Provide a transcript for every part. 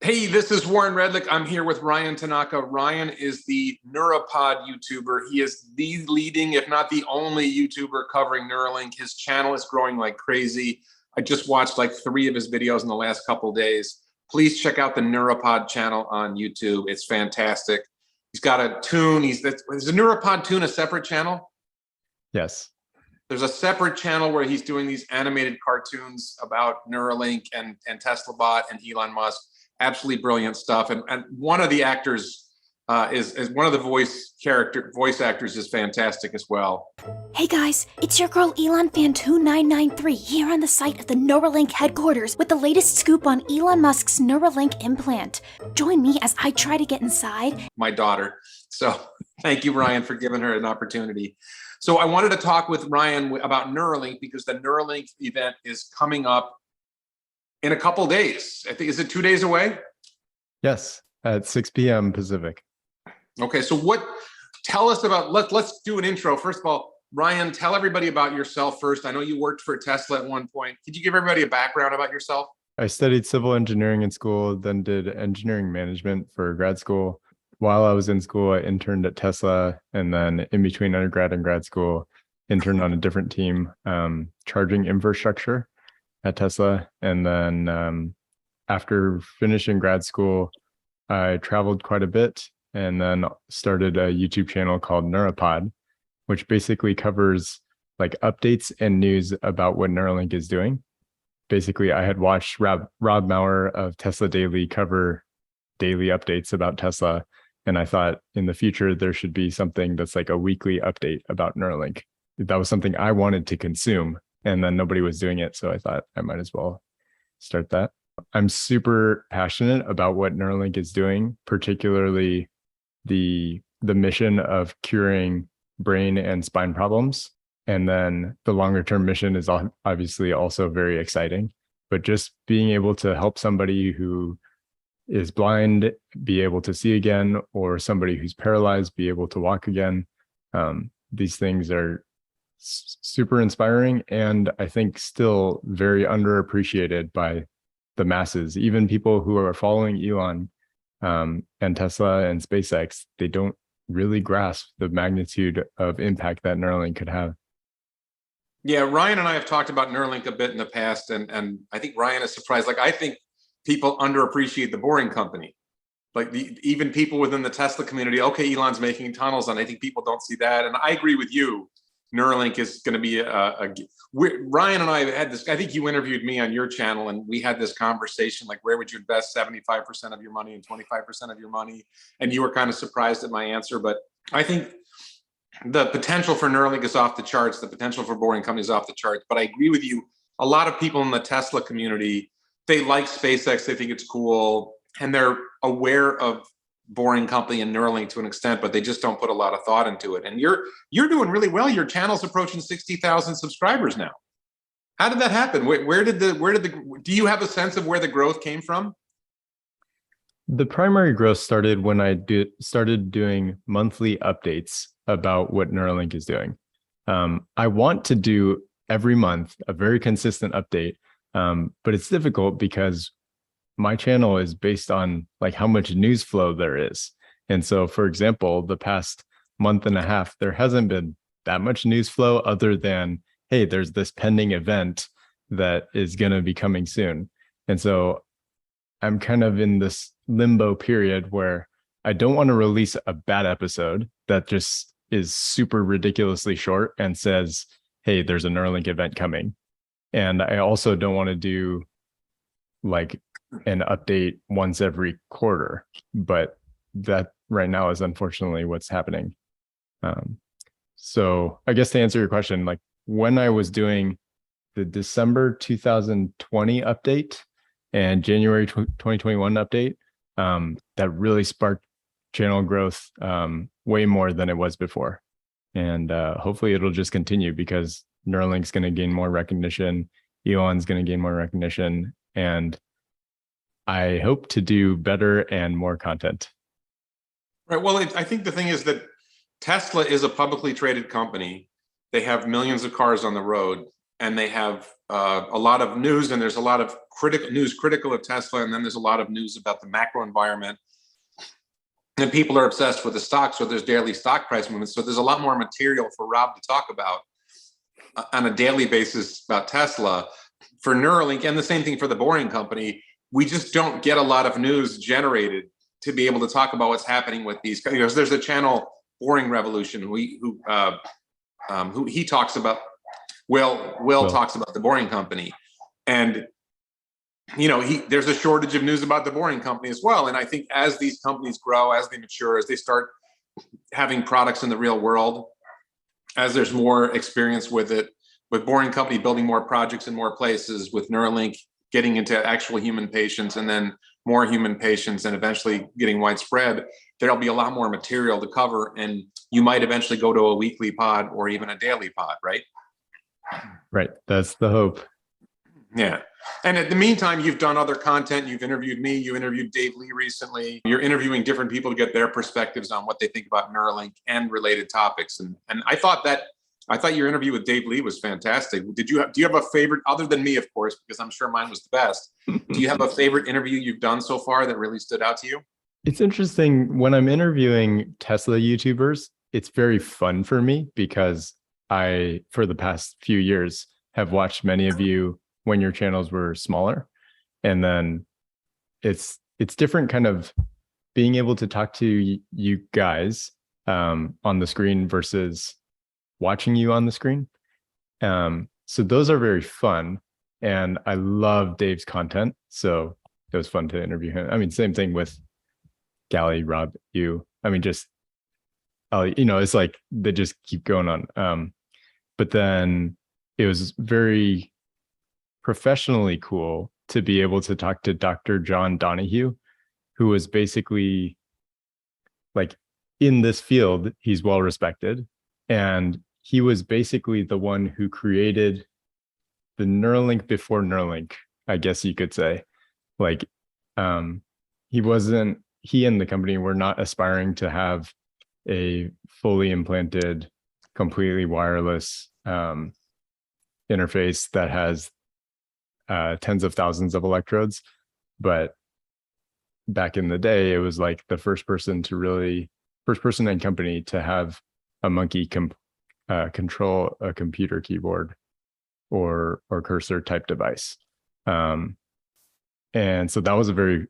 Hey, this is Warren Redlick. I'm here with Ryan Tanaka. Ryan is the Neura Pod YouTuber. He is the leading, if not the only YouTuber covering Neuralink. His channel is growing like crazy. I just watched like 3 of his videos in the last couple of days. Please check out the Neura Pod channel on YouTube. It's fantastic. He's got a tune. Is the Neura Pod tune a separate channel? Yes. There's a separate channel where he's doing these animated cartoons about Neuralink and Tesla Bot and Elon Musk. Absolutely brilliant stuff. And one of the actors is one of the voice actors is fantastic as well. Hey guys, it's your girl Elon Fan 2993 here on the site of the Neuralink headquarters with the latest scoop on Elon Musk's Neuralink implant. Join me as I try to get inside. My daughter. So thank you, Ryan, for giving her an opportunity. So I wanted to talk with Ryan about Neuralink because the Neuralink event is coming up in a couple days. I think, is it 2 days away? Yes, at 6 p.m. Pacific. Okay, so tell us about, let's do an intro. First of all, Ryan, tell everybody about yourself first. I know you worked for Tesla at one point. Could you give everybody a background about yourself? I studied civil engineering in school, then did engineering management for grad school. While I was in school, I interned at Tesla, and then in between undergrad and grad school, interned on a different team, charging infrastructure at Tesla. And then after finishing grad school, I traveled quite a bit and then started a YouTube channel called Neura Pod, which basically covers like updates and news about what Neuralink is doing. Basically, I had watched Rob Maurer of Tesla Daily cover daily updates about Tesla. And I thought in the future, there should be something that's like a weekly update about Neuralink. That was something I wanted to consume. And then nobody was doing it. So I thought I might as well start that. I'm super passionate about what Neuralink is doing, particularly the mission of curing brain and spine problems. And then the longer term mission is obviously also very exciting. But just being able to help somebody who is blind be able to see again, or somebody who's paralyzed be able to walk again. These things are super inspiring, and I think still very underappreciated by the masses. Even people who are following Elon and Tesla and SpaceX, they don't really grasp the magnitude of impact that Neuralink could have. Yeah, Ryan and I have talked about Neuralink a bit in the past, and I think Ryan is surprised. Like, I think people underappreciate the Boring Company. Like even people within the Tesla community, okay, Elon's making tunnels, and I think people don't see that. And I agree with you. Neuralink is going to be Ryan and I had this, I think you interviewed me on your channel, and we had this conversation, like, where would you invest 75% of your money and 25% of your money? And you were kind of surprised at my answer, but I think the potential for Neuralink is off the charts. The potential for Boring Company is off the charts. But I agree with you. A lot of people in the Tesla community, they like SpaceX, they think it's cool, and they're aware of Boring Company and Neuralink to an extent, but they just don't put a lot of thought into it. And you're doing really well. Your channel's approaching 60,000 subscribers now. How did that happen? Do you have a sense of where the growth came from? The primary growth started when I started doing monthly updates about what Neuralink is doing. I want to do every month a very consistent update, but it's difficult because my channel is based on like how much news flow there is. And so, for example, the past month and a half, there hasn't been that much news flow other than, hey, there's this pending event that is going to be coming soon. And so I'm kind of in this limbo period where I don't want to release a bad episode that just is super ridiculously short and says, hey, there's a Neuralink event coming. And I also don't want to do like an update once every quarter, but that right now is unfortunately what's happening. So I guess to answer your question, like when I was doing the December 2020 update and January 2021 update, that really sparked channel growth way more than it was before. And hopefully it'll just continue because Neuralink's going to gain more recognition, Elon's going to gain more recognition, and I hope to do better and more content. Right. Well, I think the thing is that Tesla is a publicly traded company. They have millions of cars on the road. and they have a lot of news, and there's a lot of critical of Tesla, and then there's a lot of news about the macro environment. And people are obsessed with the stock, so there's daily stock price movements. So there's a lot more material for Rob to talk about on a daily basis about Tesla. For Neuralink, and the same thing for the Boring Company, we just don't get a lot of news generated to be able to talk about what's happening with these. You know, there's a channel, Boring Revolution, who he talks about. Will talks about the Boring Company, and you know, there's a shortage of news about the Boring Company as well. And I think as these companies grow, as they mature, as they start having products in the real world, as there's more experience with it, with Boring Company building more projects in more places, with Neuralink getting into actual human patients, and then more human patients, and eventually getting widespread, there'll be a lot more material to cover, and you might eventually go to a weekly pod or even a daily pod, right? Right. That's the hope. Yeah. And in the meantime, you've done other content. You've interviewed me. You interviewed Dave Lee recently. You're interviewing different people to get their perspectives on what they think about Neuralink and related topics. And I thought your interview with Dave Lee was fantastic. Do you have a favorite, other than me, of course, because I'm sure mine was the best? Do you have a favorite interview you've done so far that really stood out to you? It's interesting when I'm interviewing Tesla YouTubers, it's very fun for me because I, for the past few years, have watched many of you when your channels were smaller. And then it's different kind of being able to talk to you guys on the screen versus watching you on the screen. So those are very fun. And I love Dave's content. So it was fun to interview him. I mean, same thing with Gally, Rob, you. I mean, just, you know, it's like they just keep going on. But then it was very professionally cool to be able to talk to Dr. John Donahue, who was basically like in this field, he's well respected. And he was basically the one who created the Neuralink before Neuralink, I guess you could say. Like, he and the company were not aspiring to have a fully implanted, completely wireless interface that has tens of thousands of electrodes. But back in the day, it was like the first person and company to have a monkey control a computer keyboard or cursor type device. And so that was a very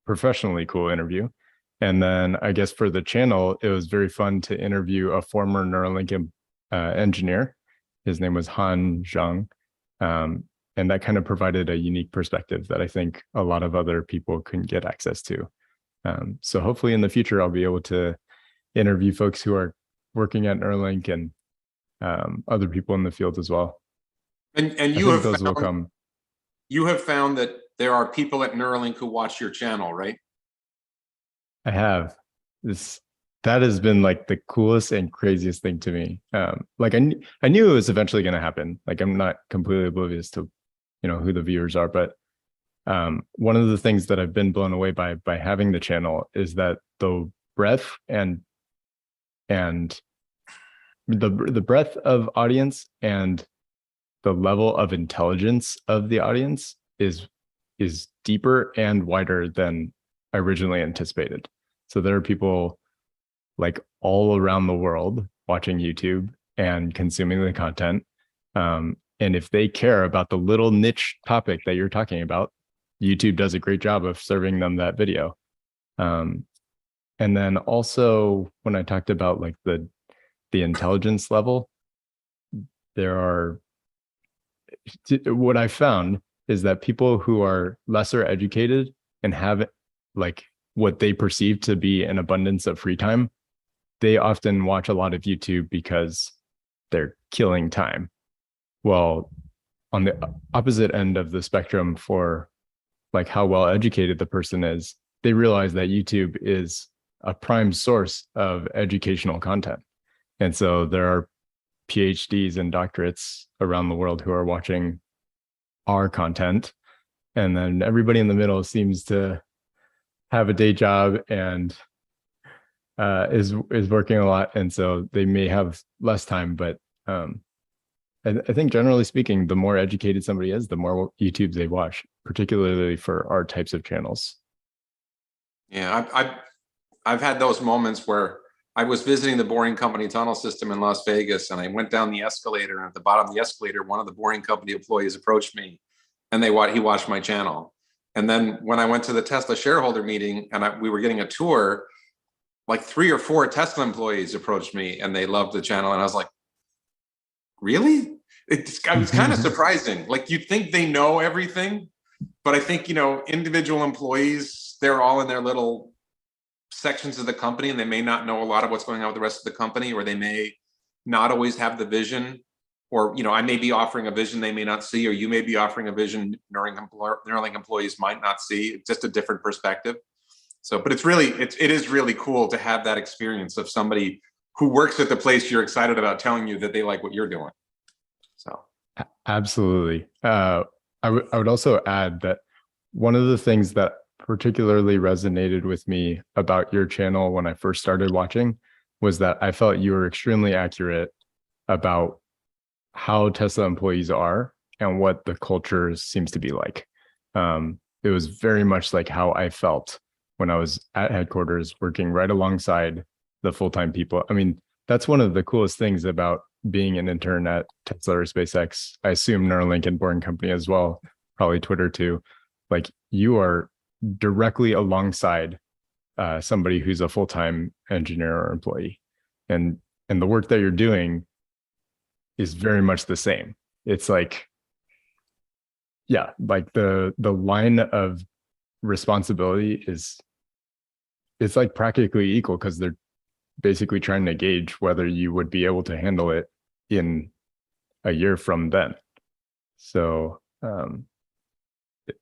professionally cool interview. And then I guess for the channel, it was very fun to interview a former Neuralink engineer. His name was Han Zhang. And that kind of provided a unique perspective that I think a lot of other people couldn't get access to. So hopefully in the future, I'll be able to interview folks who are working at Neuralink and other people in the field as well. And you have found that there are people at Neuralink who watch your channel, right? I have. That has been like the coolest and craziest thing to me. Like I knew it was eventually going to happen. Like I'm not completely oblivious to, you know, who the viewers are, but one of the things that I've been blown away by having the channel is that the breadth and the breadth of audience and the level of intelligence of the audience is deeper and wider than I originally anticipated. So there are people like all around the world watching YouTube and consuming the content. And if they care about the little niche topic that you're talking about, YouTube does a great job of serving them that video. And then also when I talked about like the intelligence level, what I found is that people who are lesser educated and have like what they perceive to be an abundance of free time, they often watch a lot of YouTube because they're killing time. Well, on the opposite end of the spectrum for like how well educated the person is, they realize that YouTube is a prime source of educational content. And so there are PhDs and doctorates around the world who are watching our content. And then everybody in the middle seems to have a day job and is working a lot. And so they may have less time, but I think generally speaking, the more educated somebody is, the more YouTube they watch, particularly for our types of channels. Yeah, I've had those moments where I was visiting the Boring Company tunnel system in Las Vegas, and I went down the escalator, and at the bottom of the escalator, one of the Boring Company employees approached me, and he watched my channel. And then when I went to the Tesla shareholder meeting and we were getting a tour, like 3 or 4 Tesla employees approached me and they loved the channel. And I was like, really? It's kind of surprising. Like, you'd think they know everything, but I think, individual employees, they're all in their little sections of the company, and they may not know a lot of what's going on with the rest of the company, or they may not always have the vision, or, I may be offering a vision they may not see, or you may be offering a vision Neuralink employees might not see. It's just a different perspective. So, but it is really cool to have that experience of somebody who works at the place you're excited about telling you that they like what you're doing. So, absolutely. I would also add that one of the things that particularly resonated with me about your channel when I first started watching was that I felt you were extremely accurate about how Tesla employees are and what the culture seems to be like. It was very much like how I felt when I was at headquarters, working right alongside the full-time people. I mean, that's one of the coolest things about being an intern at Tesla or SpaceX. I assume Neuralink and Boring Company as well, probably Twitter too. Like, you are directly alongside somebody who's a full-time engineer or employee, and the work that you're doing is very much the same. It's like, yeah, like the line of responsibility it's like practically equal, because they're basically trying to gauge whether you would be able to handle it in a year from then. So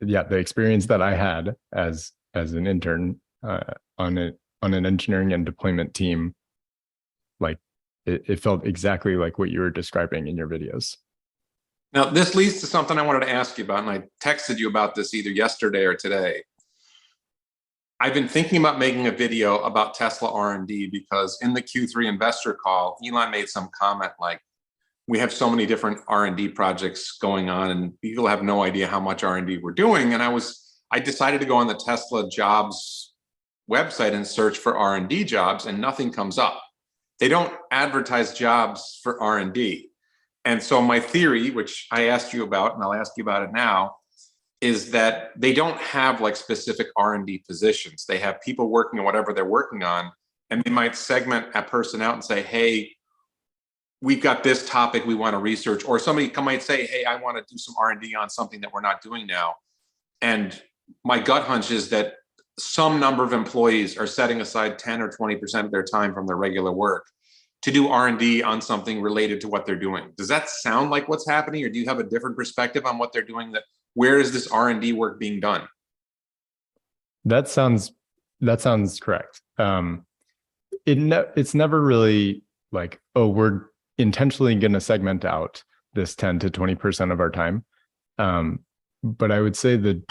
yeah, the experience that I had as an intern on an engineering and deployment team, like it felt exactly like what you were describing in your videos. now this leads to something I wanted to ask you about, and I texted you about this either yesterday or today. I've been thinking about making a video about Tesla R&D, because in the Q3 investor call, Elon made some comment like, we have so many different R&D projects going on, and people have no idea how much R&D we're doing. And I decided to go on the Tesla jobs website and search for R&D jobs, and nothing comes up. They don't advertise jobs for R&D. And so my theory, which I asked you about, and I'll ask you about it now, is that they don't have like specific R&D positions. They have people working on whatever they're working on, and they might segment a person out and say, hey, we've got this topic we want to research, or somebody might say, hey, I want to do some R&D on something that we're not doing now. And my gut hunch is that some number of employees are setting aside 10 or 20% of their time from their regular work to do R&D on something related to what they're doing. Does that sound like what's happening, or do you have a different perspective on what they're doing? Where is this R&D work being done? That sounds correct. It's never really like, oh, we're intentionally going to segment out this 10 to 20% of our time. But I would say the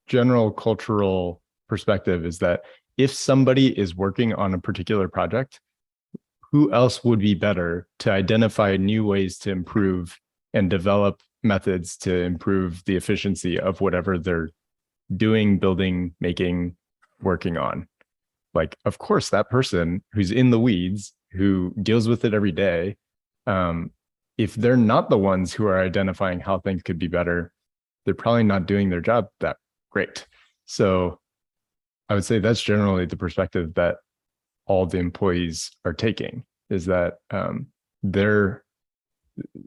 general cultural perspective is that if somebody is working on a particular project, who else would be better to identify new ways to improve and develop methods to improve the efficiency of whatever they're doing, building, making, working on? Like, of course, that person who's in the weeds, who deals with it every day, if they're not the ones who are identifying how things could be better, they're probably not doing their job that great. So I would say that's generally the perspective that all the employees are taking, is that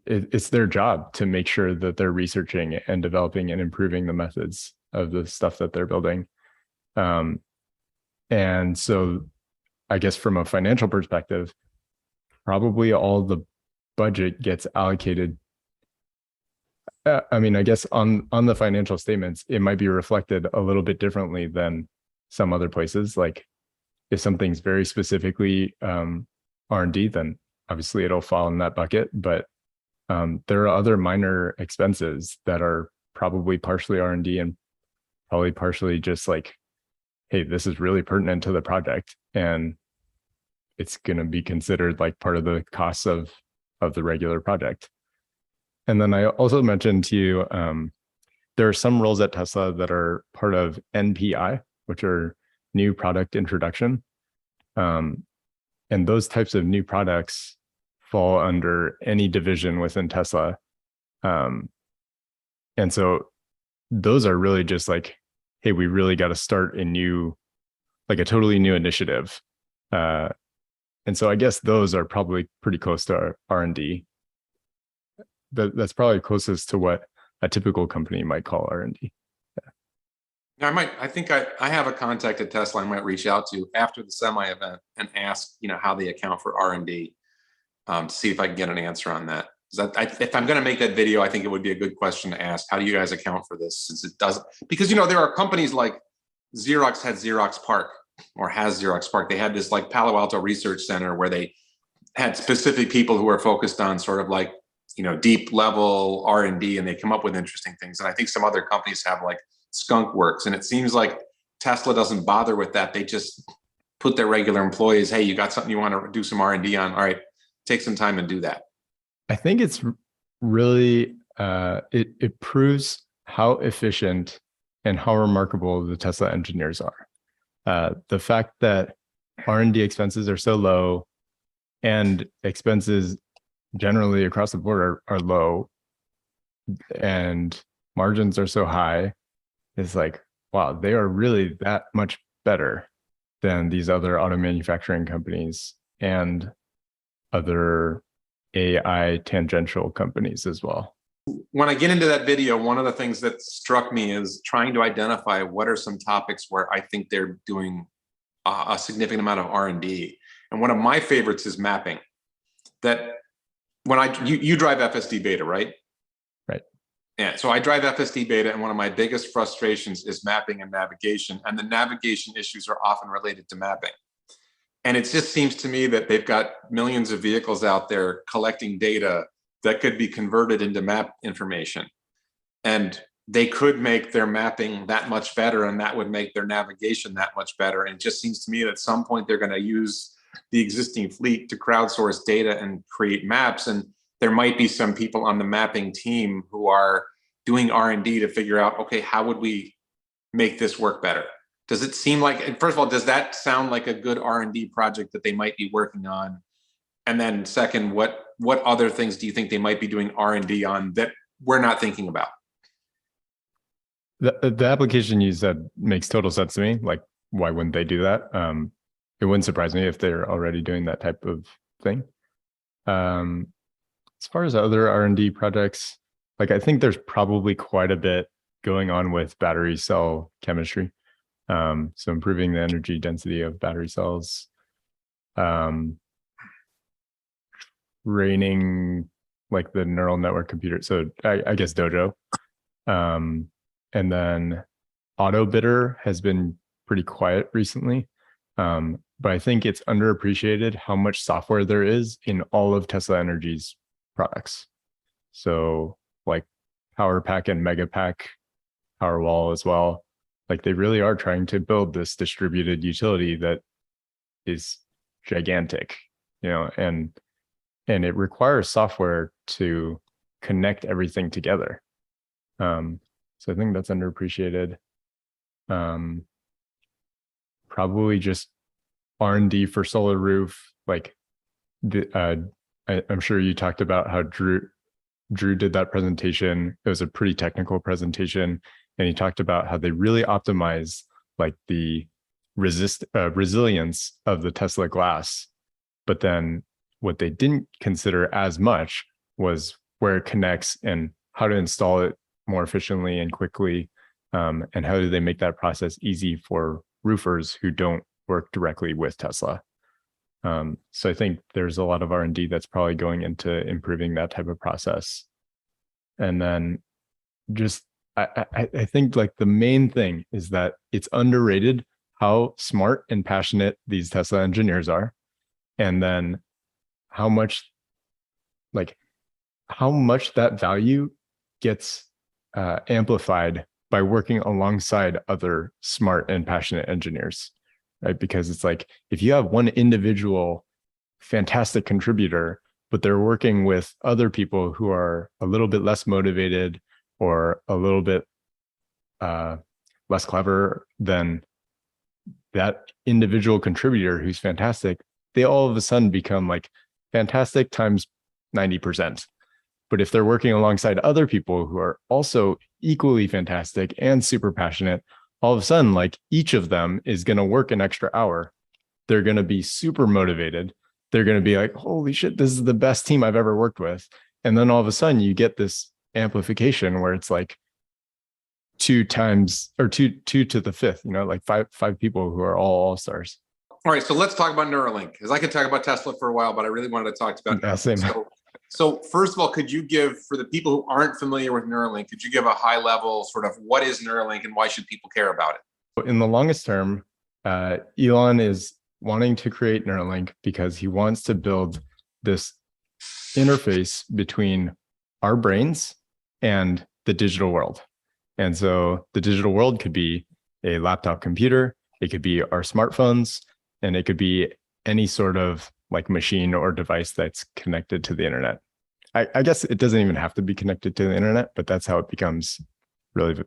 it's their job to make sure that they're researching and developing and improving the methods of the stuff that they're building. And so I guess from a financial perspective, probably all the budget gets allocated. I mean, I guess on the financial statements, it might be reflected a little bit differently than some other places. Like, if something's very specifically R&D, then obviously it'll fall in that bucket. But there are other minor expenses that are probably partially R&D and probably partially just like, hey, this is really pertinent to the project, and it's going to be considered like part of the costs of the regular project. And then I also mentioned to you, there are some roles at Tesla that are part of NPI, which are new product introduction. And those types of new products fall under any division within Tesla. And so those are really just like, hey, we really got to start a totally new initiative. And so I guess those are probably pretty close to R&D. That's probably closest to what a typical company might call R&D. I think I have a contact at Tesla I might reach out to after the semi event and ask, how they account for R&D, to see if I can get an answer on that. If I'm going to make that video, I think it would be a good question to ask. How do you guys account for this? Since it doesn't, because there are companies like Xerox had Xerox Park, or has Xerox Park. They had this like Palo Alto Research Center where they had specific people who were focused on sort of like, deep level R&D, and they come up with interesting things. And I think some other companies have like Skunk Works, and it seems like Tesla doesn't bother with that. They just put their regular employees, hey, you got something you want to do some R&D on? All right, take some time and do that. I think it's really, it proves how efficient and how remarkable the Tesla engineers are. The fact that R&D expenses are so low and expenses generally across the board are low and margins are so high is like, wow, they are really that much better than these other auto manufacturing companies and other AI tangential companies as well. When I get into that video, one of the things that struck me is trying to identify what are some topics where I think they're doing a significant amount of R&D. And one of my favorites is mapping. That when you drive FSD beta, right? Right. Yeah, so I drive FSD beta, and one of my biggest frustrations is mapping and navigation. And the navigation issues are often related to mapping. And it just seems to me that they've got millions of vehicles out there collecting data that could be converted into map information. And they could make their mapping that much better, and that would make their navigation that much better. And it just seems to me that at some point they're going to use the existing fleet to crowdsource data and create maps. And there might be some people on the mapping team who are doing R&D to figure out, okay, how would we make this work better? Does it seem like, first of all, does that sound like a good R&D project that they might be working on? And then second, what other things do you think they might be doing R&D on that we're not thinking about? The application you said makes total sense to me. Like, why wouldn't they do that? It wouldn't surprise me if they're already doing that type of thing. As far as other R&D projects, like I think there's probably quite a bit going on with battery cell chemistry. So improving the energy density of battery cells, training like the neural network computer. So I guess Dojo. And then auto bidder has been pretty quiet recently. But I think it's underappreciated how much software there is in all of Tesla Energy's products. So like PowerPack and Megapack, Powerwall as well. Like they really are trying to build this distributed utility that is gigantic, and it requires software to connect everything together. So I think that's underappreciated. Probably just R&D for Solar Roof. Like I'm sure you talked about how Drew did that presentation. It was a pretty technical presentation. And he talked about how they really optimize like the resilience of the Tesla glass. But then what they didn't consider as much was where it connects and how to install it more efficiently and quickly. And how do they make that process easy for roofers who don't work directly with Tesla. So I think there's a lot of R&D that's probably going into improving that type of process. And then just, I think like the main thing is that it's underrated how smart and passionate these Tesla engineers are. And then how much that value gets amplified by working alongside other smart and passionate engineers, right? Because it's like, if you have one individual fantastic contributor, but they're working with other people who are a little bit less motivated or a little bit less clever than that individual contributor who's fantastic, they all of a sudden become like fantastic times 90%. But if they're working alongside other people who are also equally fantastic and super passionate, all of a sudden, like each of them is going to work an extra hour. They're going to be super motivated. They're going to be like, holy shit, this is the best team I've ever worked with. And then all of a sudden you get this amplification where it's like 2 times or two to the 5th, like five people who are all stars. All right, so let's talk about Neuralink, because I could talk about Tesla for a while, but I really wanted to talk about Neuralink. So first of all, could you give, for the people who aren't familiar with Neuralink, could you give a high level sort of what is Neuralink and why should people care about it? In the longest term, Elon is wanting to create Neuralink because he wants to build this interface between our brains and the digital world. And so the digital world could be a laptop computer, it could be our smartphones, and it could be any sort of like machine or device that's connected to the internet. I guess it doesn't even have to be connected to the internet, but that's how it becomes really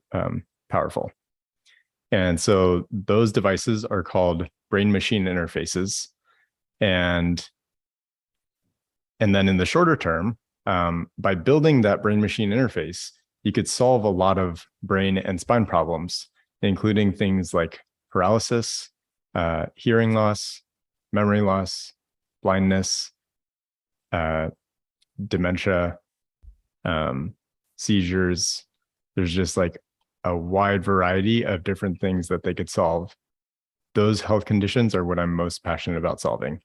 powerful. And so those devices are called brain-machine interfaces. And then in the shorter term, by building that brain-machine interface, you could solve a lot of brain and spine problems, including things like paralysis, hearing loss, memory loss, blindness, dementia, seizures. There's just like a wide variety of different things that they could solve. Those health conditions are what I'm most passionate about solving.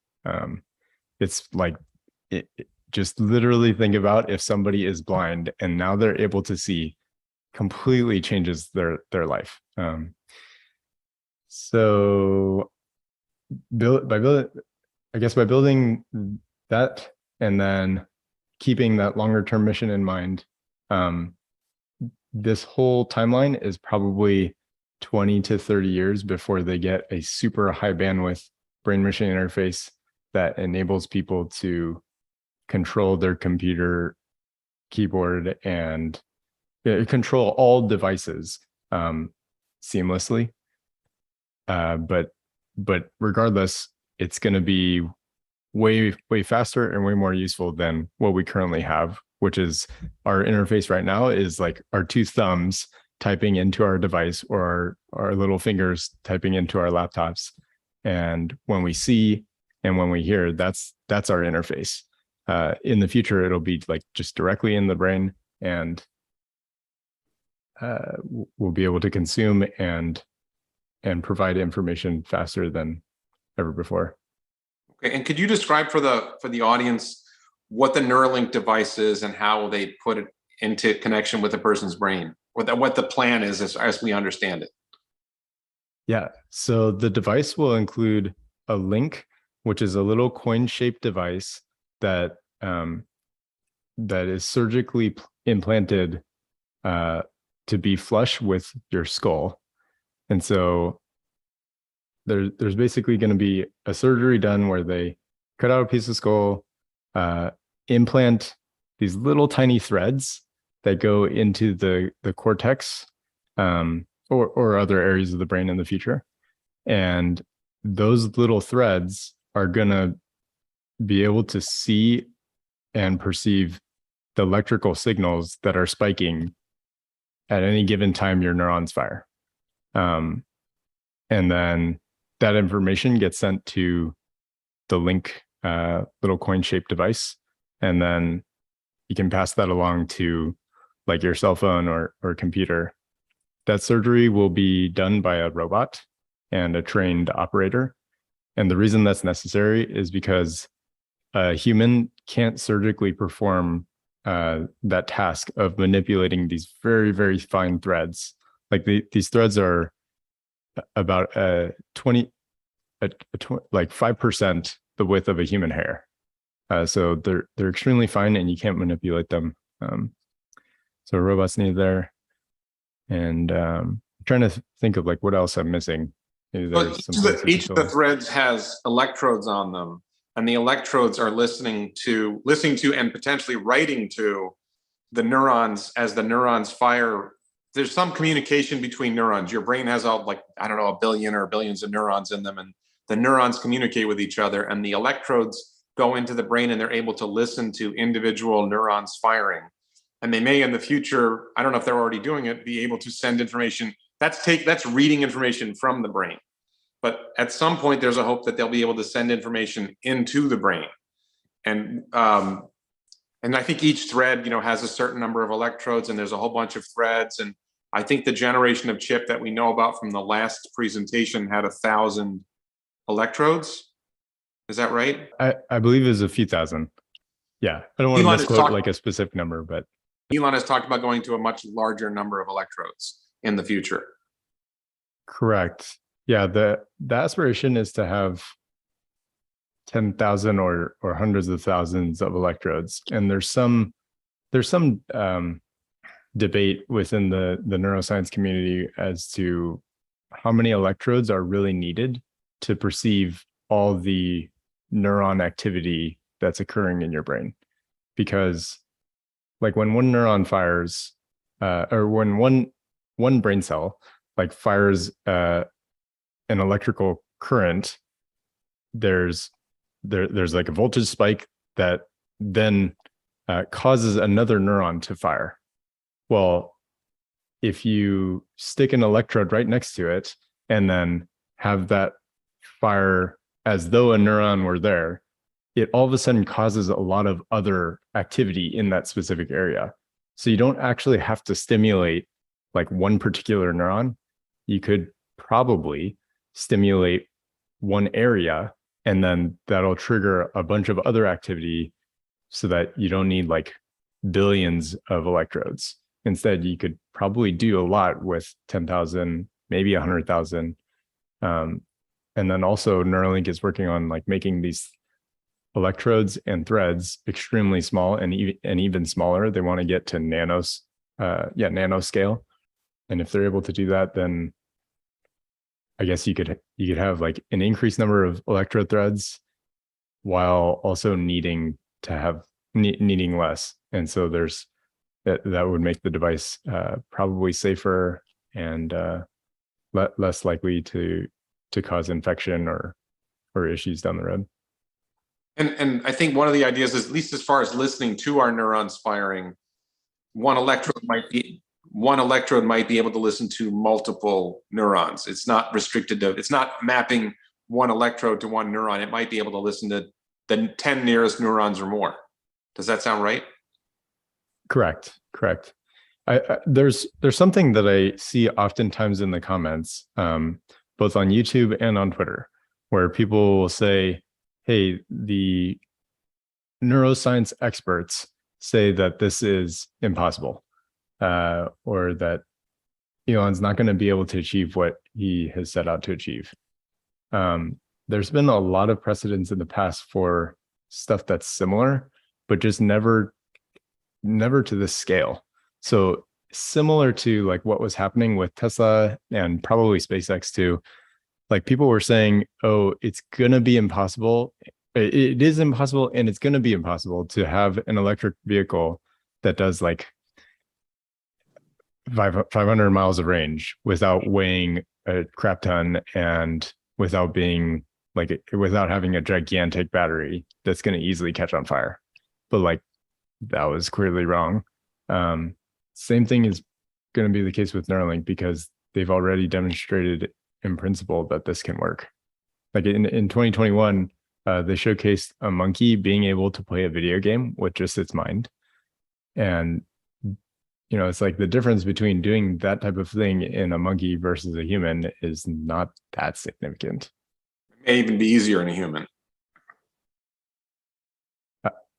It's like, just literally think about if somebody is blind and now they're able to see, completely changes their life. So by building that and then keeping that longer term mission in mind, this whole timeline is probably 20 to 30 years before they get a super high bandwidth brain machine interface that enables people to control their computer keyboard and control all devices seamlessly. But regardless, it's going to be way faster and way more useful than what we currently have, which is our interface right now is like our 2 thumbs typing into our device or our little fingers typing into our laptops. And when we see and when we hear, that's our interface. In the future, it'll be like just directly in the brain, and we'll be able to consume and provide information faster than ever before. Okay, and could you describe for the audience what the Neuralink device is and how they put it into connection with a person's brain, what the plan is as we understand it? Yeah, so the device will include a link, which is a little coin-shaped device that is surgically implanted to be flush with your skull. And so there's basically going to be a surgery done where they cut out a piece of skull, implant these little tiny threads that go into the cortex or other areas of the brain in the future. And those little threads are going to be able to see and perceive the electrical signals that are spiking at any given time your neurons fire. And then that information gets sent to the link little coin-shaped device. And then you can pass that along to like your cell phone or computer. That surgery will be done by a robot and a trained operator. And the reason that's necessary is because a human can't surgically perform that task of manipulating these very, very fine threads. Like these threads are about like 5% the width of a human hair. So they're extremely fine and you can't manipulate them. So robots need there. And I'm trying to think of like what else I'm missing. Maybe But each of the threads has electrodes on them and the electrodes are listening to and potentially writing to the neurons as the neurons fire. There's some communication between neurons. Your brain has I don't know, a billion or billions of neurons in them, and the neurons communicate with each other, and the electrodes go into the brain and they're able to listen to individual neurons firing. And they may in the future, I don't know if they're already doing it, be able to send information. That's reading information from the brain. But at some point, there's a hope that they'll be able to send information into the brain. And I think each thread, has a certain number of electrodes, and there's a whole bunch of threads. And I think the generation of chip that we know about from the last presentation had 1,000 electrodes. Is that right? I believe it was a few thousand. Yeah, I don't want to misquote like a specific number, but Elon has talked about going to a much larger number of electrodes in the future. Correct. Yeah, the aspiration is to have 10,000 or hundreds of thousands of electrodes, and there's some debate within the neuroscience community as to how many electrodes are really needed to perceive all the neuron activity that's occurring in your brain. Because like when one neuron fires, or when one brain cell fires an electrical current, there's like a voltage spike that then causes another neuron to fire. Well, if you stick an electrode right next to it and then have that fire as though a neuron were there, it all of a sudden causes a lot of other activity in that specific area. So you don't actually have to stimulate one particular neuron. You could probably stimulate one area, and then that'll trigger a bunch of other activity so that you don't need billions of electrodes. Instead, you could probably do a lot with 10,000, maybe 100,000. And then also Neuralink is working on making these electrodes and threads extremely small and even smaller. They want to get to nanoscale. And if they're able to do that, then I guess you could have an increased number of electrode threads while also needing less. And so that would make the device probably safer and less likely to cause infection or issues down the road. And I think one of the ideas is, at least as far as listening to our neurons firing, one electrode might be able to listen to multiple neurons. It's not restricted to, it's not mapping one electrode to one neuron. It might be able to listen to the 10 nearest neurons or more. Does that sound right? Correct. There's something that I see oftentimes in the comments, both on YouTube and on Twitter, where people will say, hey, the neuroscience experts say that this is impossible, or that Elon's not going to be able to achieve what he has set out to achieve. There's been a lot of precedents in the past for stuff that's similar, but just never to this scale. So similar to what was happening with Tesla and probably SpaceX too, people were saying, oh, it's going to be impossible. It is impossible, and it's going to be impossible to have an electric vehicle that does 500 miles of range without weighing a crap ton and without being without having a gigantic battery that's going to easily catch on fire. But that was clearly wrong. Same thing is going to be the case with Neuralink, because they've already demonstrated in principle that this can work. In 2021, they showcased a monkey being able to play a video game with just its mind. And, it's the difference between doing that type of thing in a monkey versus a human is not that significant. It may even be easier in a human.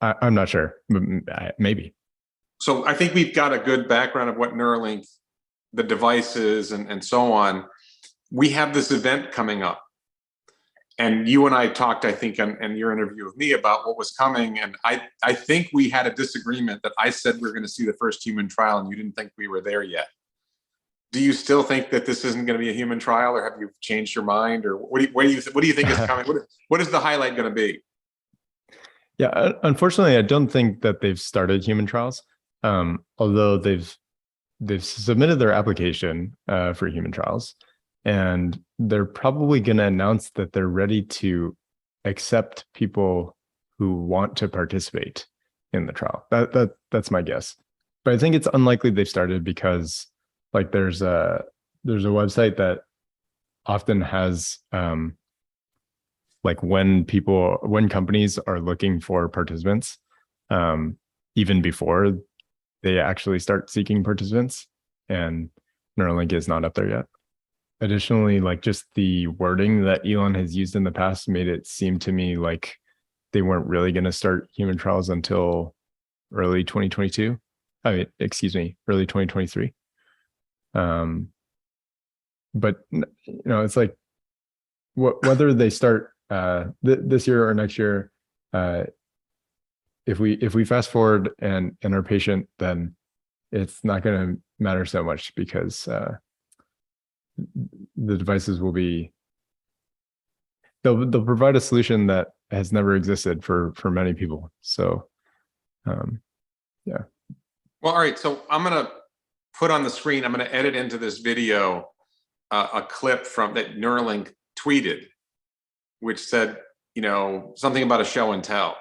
I'm not sure, but maybe. So I think we've got a good background of what Neuralink, the device is, and so on. We have this event coming up. And you and I talked, I think, in your interview with me about what was coming. And I think we had a disagreement that I said we were going to see the first human trial, and you didn't think we were there yet. Do you still think that this isn't going to be a human trial, or have you changed your mind? Or what do you think is coming? What is the highlight going to be? Yeah, unfortunately, I don't think that they've started human trials. Although they've submitted their application for human trials, and they're probably going to announce that they're ready to accept people who want to participate in the trial. That's my guess. But I think it's unlikely they've started because like there's a website that often has like when companies are looking for participants, even before they actually start seeking participants, and Neuralink is not up there yet. Additionally, like just the wording that Elon has used in the past made it seem to me like they weren't really going to start human trials until early 2022. I mean, excuse me, early 2023. But it's like whether they start this year or next year, if we fast forward and are patient, then it's not going to matter so much because the devices will be they'll provide a solution that has never existed for many people. So yeah. Well, all right. So I'm going to put on the screen, I'm going to edit into this video a clip from that Neuralink tweeted, which said, something about a show and tell,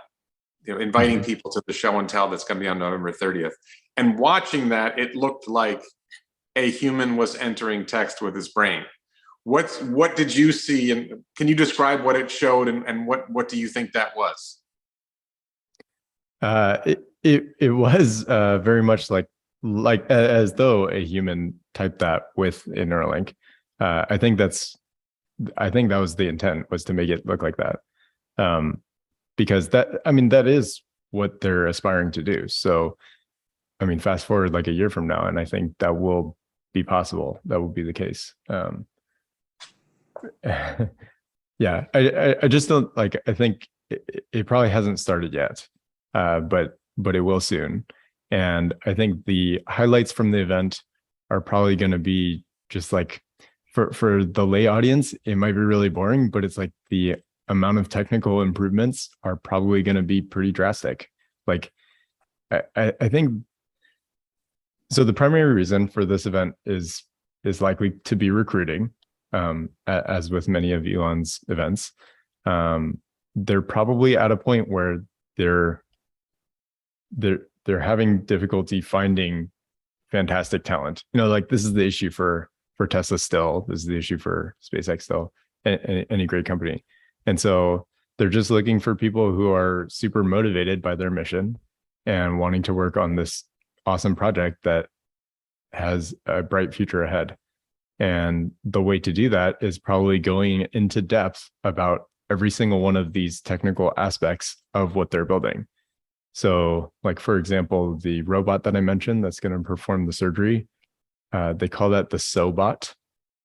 inviting people to the show and tell that's going to be on November 30th. And watching that, it looked like a human was entering text with his brain. What did you see, and can you describe what it showed, and what do you think that was? It was very much like as though a human typed that with a Neuralink. I think that was the intent, was to make it look like that, because that is what they're aspiring to do. So, fast forward like a year from now, and I think that will be possible. That will be the case. Yeah, I just don't like. I think it probably hasn't started yet, but it will soon. And I think the highlights from the event are probably going to be just like for the lay audience, it might be really boring, but it's like the amount of technical improvements are probably going to be pretty drastic. Like I think so. The primary reason for this event is likely to be recruiting, as with many of Elon's events. They're probably at a point where they're having difficulty finding fantastic talent. Like this is the issue for Tesla still. This is the issue for SpaceX still, any great company. And so they're just looking for people who are super motivated by their mission and wanting to work on this awesome project that has a bright future ahead. And the way to do that is probably going into depth about every single one of these technical aspects of what they're building. So, like, for example, the robot that I mentioned that's going to perform the surgery, they call that the SewBot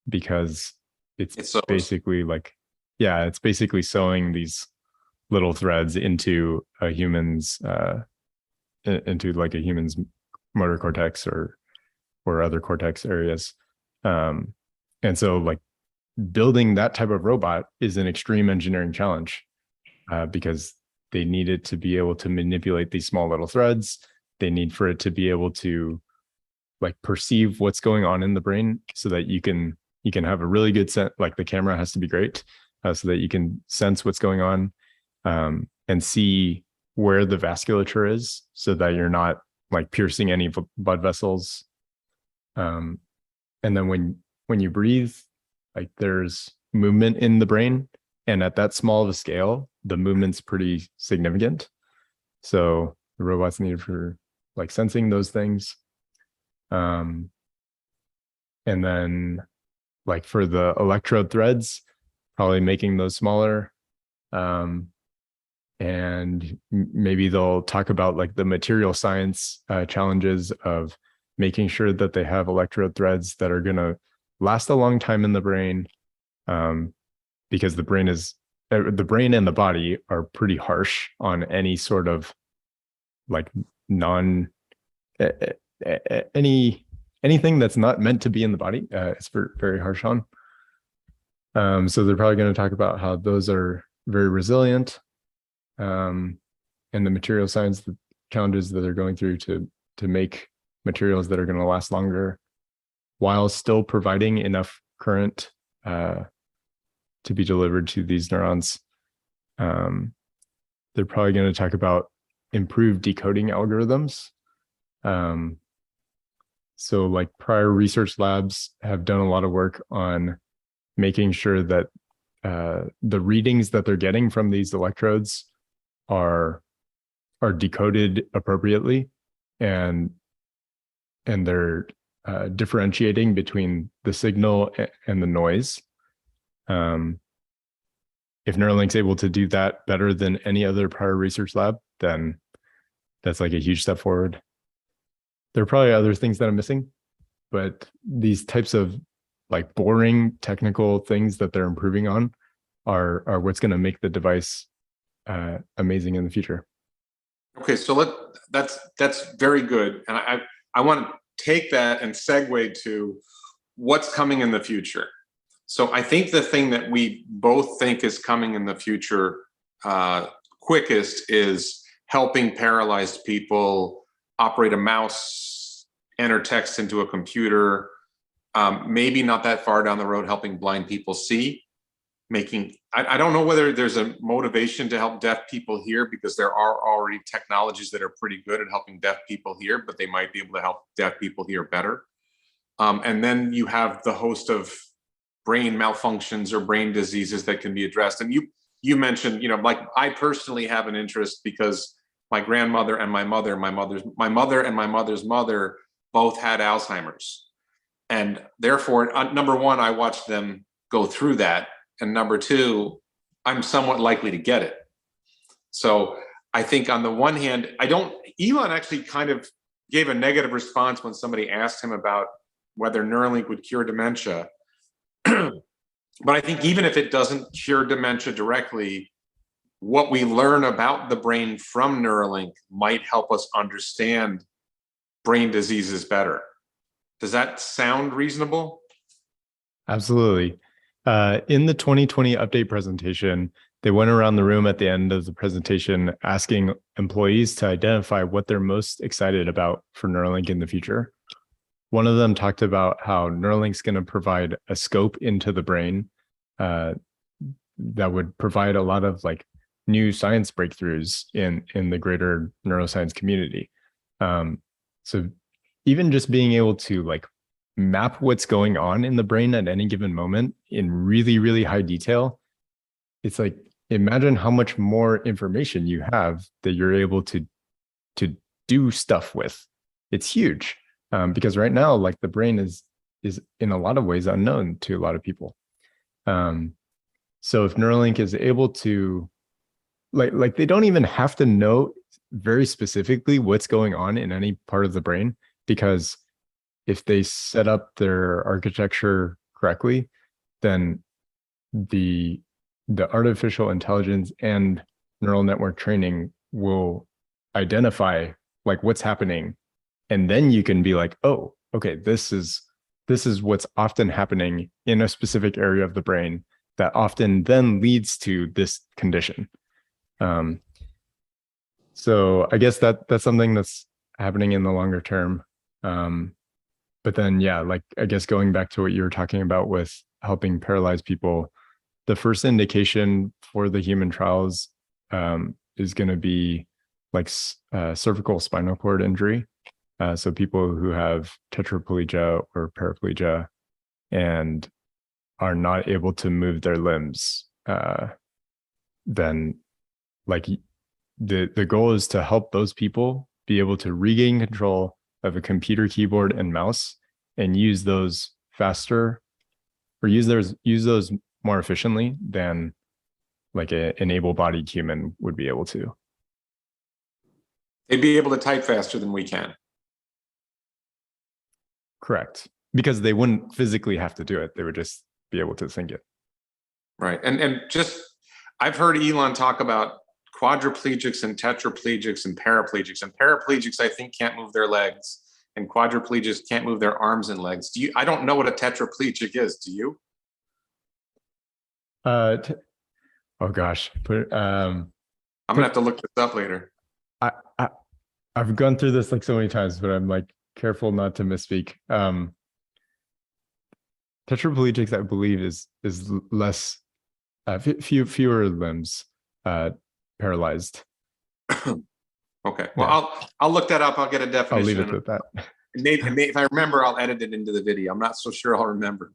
because it's basically like, yeah, it's basically sewing these little threads into a human's motor cortex or other cortex areas. And so like building that type of robot is an extreme engineering challenge, because they need it to be able to manipulate these small little threads. They need for it to be able to like perceive what's going on in the brain so that you can have a really good sense. Like the camera has to be great, so that you can sense what's going on, and see where the vasculature is so that you're not like piercing any blood vessels. And then when you breathe, like there's movement in the brain, and at that small of a scale, the movement's pretty significant. So the robot's needed for like sensing those things. And then like for the electrode threads, probably making those smaller. And maybe they'll talk about like the material science challenges of making sure that they have electrode threads that are going to last a long time in the brain, because the brain and the body are pretty harsh on any sort of like anything that's not meant to be in the body. It's very, very harsh on. So they're probably going to talk about how those are very resilient. the material science challenges that they're going through to make materials that are going to last longer while still providing enough current to be delivered to these neurons. They're probably going to talk about improved decoding algorithms. So like prior research labs have done a lot of work on making sure that the readings that they're getting from these electrodes are decoded appropriately, and they're differentiating between the signal and the noise. If Neuralink's able to do that better than any other prior research lab, then that's like a huge step forward. There are probably other things that I'm missing, but these types of like boring technical things that they're improving on are what's going to make the device amazing in the future. Okay, so that's very good, and I want to take that and segue to what's coming in the future. So I think the thing that we both think is coming in the future quickest is helping paralyzed people operate a mouse, enter text into a computer, maybe not that far down the road, helping blind people see. I don't know whether there's a motivation to help deaf people hear, because there are already technologies that are pretty good at helping deaf people hear, but they might be able to help deaf people hear better. And then you have the host of brain malfunctions or brain diseases that can be addressed. And you mentioned, like I personally have an interest because my grandmother and my mother and my mother's mother both had Alzheimer's. And therefore, number one, I watched them go through that. And number two, I'm somewhat likely to get it. So I think on the one hand, Elon actually kind of gave a negative response when somebody asked him about whether Neuralink would cure dementia. But I think even if it doesn't cure dementia directly, what we learn about the brain from Neuralink might help us understand brain diseases better. Does that sound reasonable? Absolutely. In the 2020 update presentation, they went around the room at the end of the presentation asking employees to identify what they're most excited about for Neuralink in the future. One of them talked about how Neuralink's going to provide a scope into the brain that would provide a lot of like new science breakthroughs in the greater neuroscience community. So even just being able to like map what's going on in the brain at any given moment in really, really high detail, it's like, imagine how much more information you have that you're able to do stuff with. It's huge. Because right now, like the brain is in a lot of ways unknown to a lot of people. So if Neuralink is able to, like they don't even have to know very specifically what's going on in any part of the brain, because if they set up their architecture correctly, then the artificial intelligence and neural network training will identify like what's happening. And then you can be like, oh, okay, this is what's often happening in a specific area of the brain that often then leads to this condition. So I guess that's something that's happening in the longer term. But then, yeah, like I guess going back to what you were talking about with helping paralyzed people, the first indication for the human trials is going to be like cervical spinal cord injury. So people who have tetraplegia or paraplegia and are not able to move their limbs, then like the goal is to help those people be able to regain control of a computer keyboard and mouse and use those faster or use those more efficiently than like an able-bodied human would be able to. They'd be able to type faster than we can. Correct. Because they wouldn't physically have to do it. They would just be able to think it. Right. And just, I've heard Elon talk about quadriplegics and tetraplegics and paraplegics. And paraplegics, I think, can't move their legs. And quadriplegics can't move their arms and legs. I don't know what a tetraplegic is. Do you? Oh gosh. I'm gonna have to look this up later. I, I I've gone through this like so many times, but I'm like careful not to misspeak. Tetraplegics, I believe, is less fewer limbs paralyzed. Okay, well, Yeah. I'll look that up. I'll get a I'll leave definition. it at that. If I remember, I'll edit it into the video. I'm not so sure I'll remember.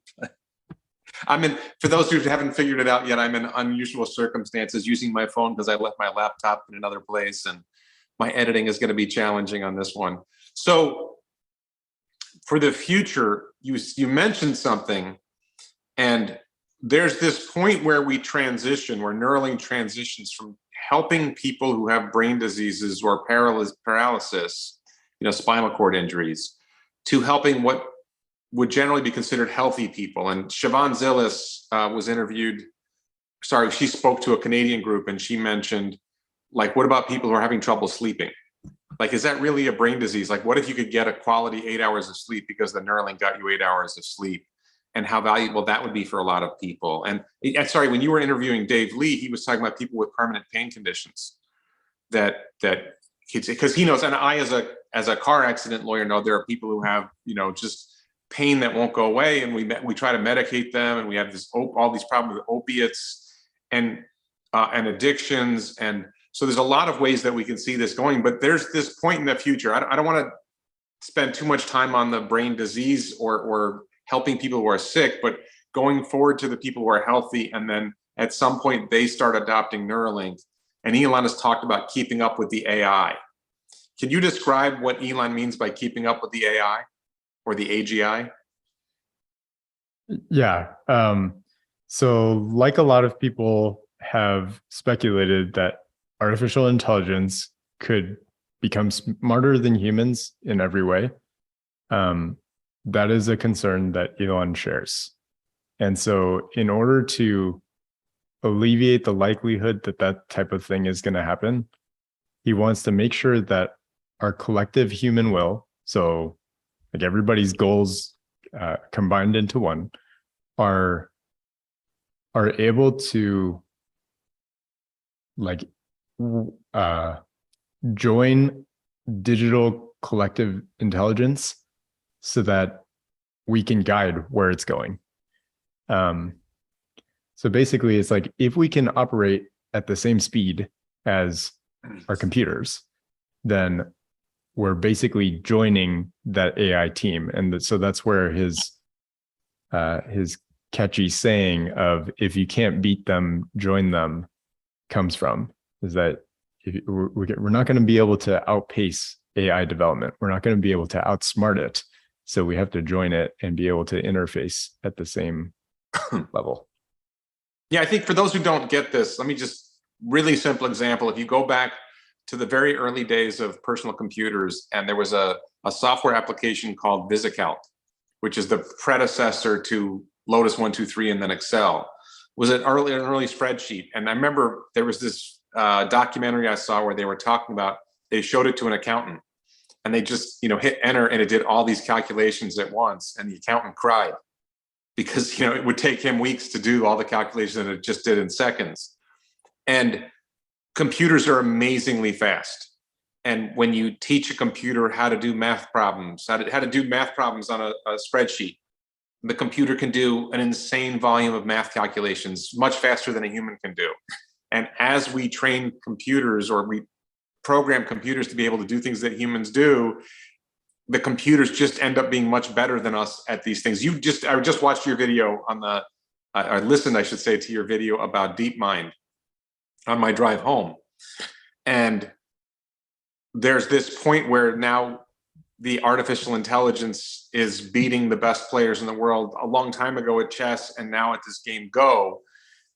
For those who haven't figured it out yet, I'm in unusual circumstances using my phone because I left my laptop in another place, and my editing is going to be challenging on this one. So for the future, you mentioned something, and there's this point where we transition, where Neuralink transitions from helping people who have brain diseases or paralysis, spinal cord injuries, to helping what would generally be considered healthy people. And Siobhan Zillis was interviewed. Sorry, she spoke to a Canadian group, and she mentioned, like, what about people who are having trouble sleeping? Like, is that really a brain disease? Like, what if you could get a quality 8 hours of sleep because the Neuralink got you 8 hours of sleep? And how valuable that would be for a lot of people. And sorry, when you were interviewing Dave Lee, he was talking about people with permanent pain conditions that because he knows, and I as a car accident lawyer know there are people who have just pain that won't go away, and we try to medicate them, and we have all these problems with opiates and addictions, and so there's a lot of ways that we can see this going. But there's this point in the future. I don't want to spend too much time on the brain disease or helping people who are sick, but going forward to the people who are healthy, and then at some point they start adopting Neuralink. And Elon has talked about keeping up with the AI. Can you describe what Elon means by keeping up with the AI or the AGI? Yeah. So like a lot of people have speculated that artificial intelligence could become smarter than humans in every way. That is a concern that Elon shares. And so in order to alleviate the likelihood that that type of thing is going to happen, he wants to make sure that our collective human will, so like everybody's goals combined into one, are able to like join digital collective intelligence so that we can guide where it's going. So basically, it's like if we can operate at the same speed as our computers, then we're basically joining that AI team. And so that's where his catchy saying of "if you can't beat them, join them" comes from. Is that we're not going to be able to outpace AI development. We're not going to be able to outsmart it. So we have to join it and be able to interface at the same level. Yeah, I think for those who don't get this, let me just really simple example. If you go back to the very early days of personal computers, and there was a software application called VisiCalc, which is the predecessor to Lotus 1-2-3 and then Excel, was an early spreadsheet. And I remember there was this documentary I saw where they were talking about, they showed it to an accountant, and they just hit enter, and it did all these calculations at once, and the accountant cried because it would take him weeks to do all the calculations that it just did in seconds. And computers are amazingly fast. And when you teach a computer how to do math problems, how to do math problems on a spreadsheet, the computer can do an insane volume of math calculations much faster than a human can do. And as we train computers, or we program computers to be able to do things that humans do, the computers just end up being much better than us at these things. I just watched your video I listened, I should say, to your video about DeepMind on my drive home. And there's this point where now the artificial intelligence is beating the best players in the world a long time ago at chess, and now at this game Go.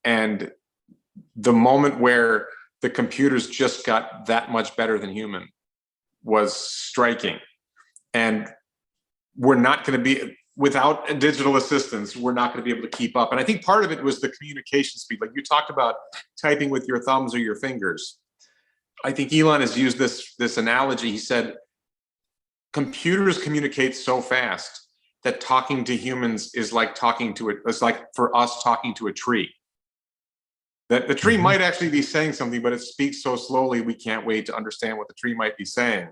And the moment where the computers just got that much better than human was striking. And we're not going to be, without digital assistance, we're not going to be able to keep up. And I think part of it was the communication speed. Like you talked about typing with your thumbs or your fingers. I think Elon has used this analogy. He said, computers communicate so fast that talking to humans is like for us talking to a tree. That the tree might actually be saying something, but it speaks so slowly we can't wait to understand what the tree might be saying.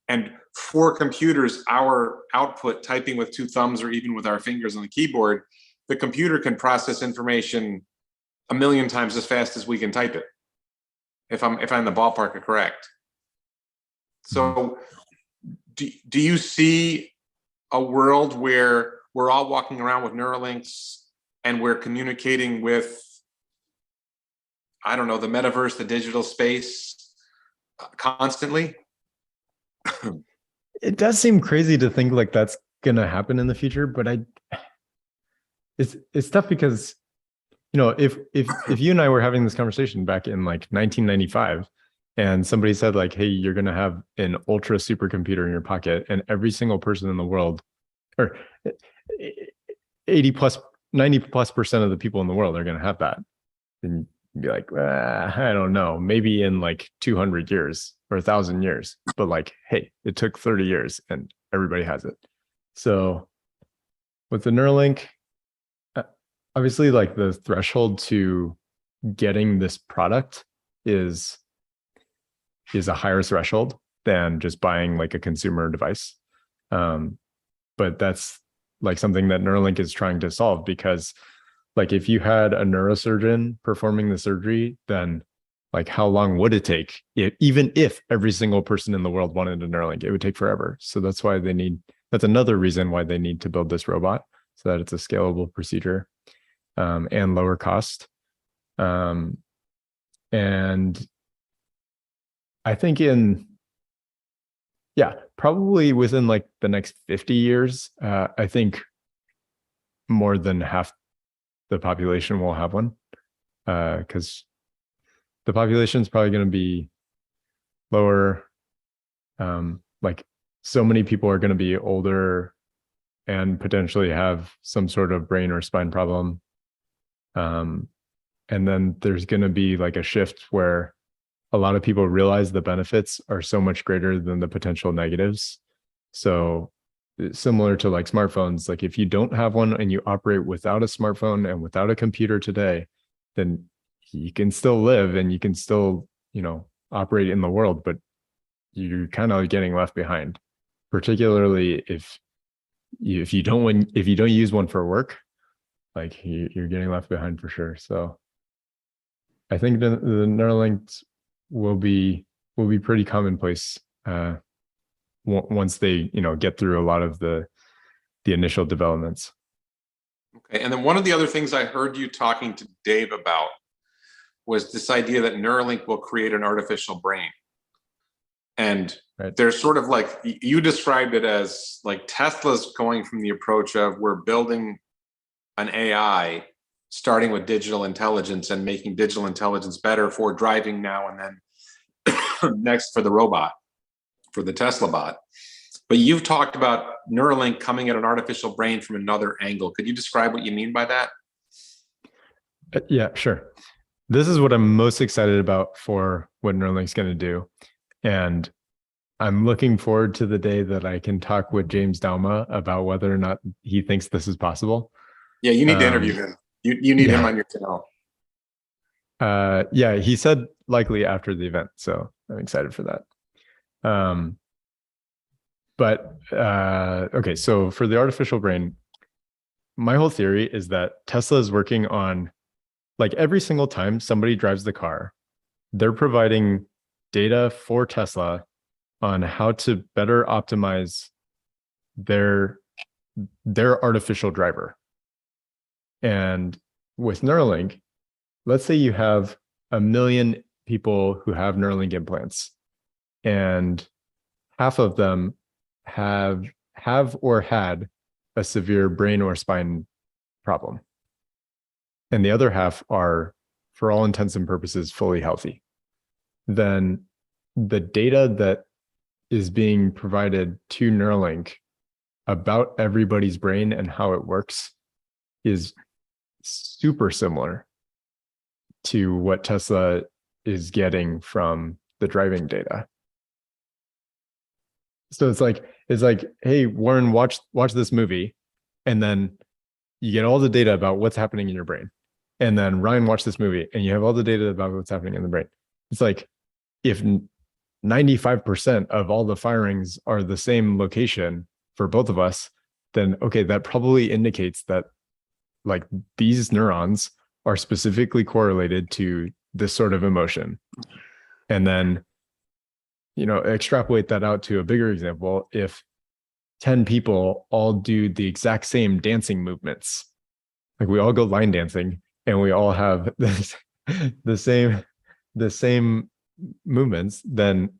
And for computers, our output, typing with two thumbs or even with our fingers on the keyboard, the computer can process information 1,000,000 times as fast as we can type it. If I'm in the ballpark of correct. So do you see a world where we're all walking around with Neuralinks and we're communicating with, I don't know, the metaverse, the digital space constantly? It does seem crazy to think like that's gonna happen in the future, but it's tough because, you know, if you and I were having this conversation back in like 1995 and somebody said like, hey, you're gonna have an ultra supercomputer in your pocket and every single person in the world, or 90+% of the people in the world are gonna have that, and you'd be like, I don't know, maybe in like 200 years or 1,000 years, but like, hey, it took 30 years and everybody has it. So with the Neuralink, obviously like the threshold to getting this product is a higher threshold than just buying like a consumer device. But that's like something that Neuralink is trying to solve, because like if you had a neurosurgeon performing the surgery, then like how long would it take? Even if every single person in the world wanted a Neuralink, it would take forever. So that's why that's another reason why they need to build this robot, so that it's a scalable procedure and lower cost. And I think probably within like the next 50 years, I think more than half the population will have one, because the population is probably going to be lower. Like so many people are going to be older and potentially have some sort of brain or spine problem. And then there's going to be like a shift where a lot of people realize the benefits are so much greater than the potential negatives. So similar to like smartphones, like if you don't have one and you operate without a smartphone and without a computer today, then you can still live and you can still, you know, operate in the world, but you're kind of getting left behind, particularly if you don't use one for work, like you're getting left behind for sure. So I think the Neuralinks will be pretty commonplace once they, you know, get through a lot of the initial developments. Okay, and then one of the other things I heard you talking to Dave about was this idea that Neuralink will create an artificial brain. And right. There's sort of like, you described it as like Tesla's going from the approach of we're building an AI starting with digital intelligence and making digital intelligence better for driving now and then next for the robot, for the Tesla bot. But you've talked about Neuralink coming at an artificial brain from another angle. Could you describe what you mean by that? Yeah, sure. This is what I'm most excited about for what Neuralink's going to do. And I'm looking forward to the day that I can talk with James Dalma about whether or not he thinks this is possible. Yeah, you need to interview him. You need him on your channel. Yeah, he said likely after the event, so I'm excited for that. Okay, so for the artificial brain, my whole theory is that Tesla is working on, like every single time somebody drives the car, they're providing data for Tesla on how to better optimize their artificial driver. And with Neuralink, let's say you have 1 million people who have Neuralink implants, and half of them have or had a severe brain or spine problem, and the other half are, for all intents and purposes, fully healthy. Then the data that is being provided to Neuralink about everybody's brain and how it works is super similar to what Tesla is getting from the driving data. So it's like, hey, Warren, watch this movie, and then you get all the data about what's happening in your brain. And then Ryan watched this movie and you have all the data about what's happening in the brain. It's like if 95% of all the firings are the same location for both of us, then okay, that probably indicates that like these neurons are specifically correlated to this sort of emotion. And then, extrapolate that out to a bigger example. If 10 people all do the exact same dancing movements, like we all go line dancing and we all have the same movements, then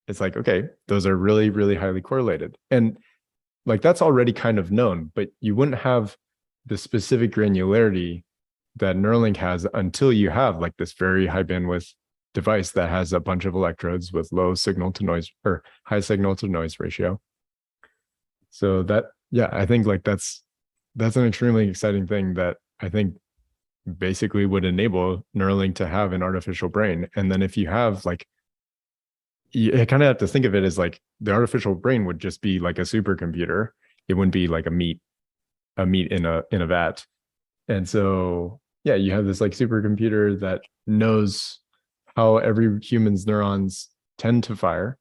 it's like, okay, those are really, really highly correlated. And like that's already kind of known, but you wouldn't have the specific granularity that Neuralink has until you have like this very high bandwidth device that has a bunch of electrodes with low signal to noise or high signal to noise ratio. So that, yeah, I think like that's an extremely exciting thing that I think basically would enable Neuralink to have an artificial brain. And then if you have like, you kind of have to think of it as like the artificial brain would just be like a supercomputer. It wouldn't be like a meat in a vat. And so, yeah, you have this like supercomputer that knows how every human's neurons tend to fire.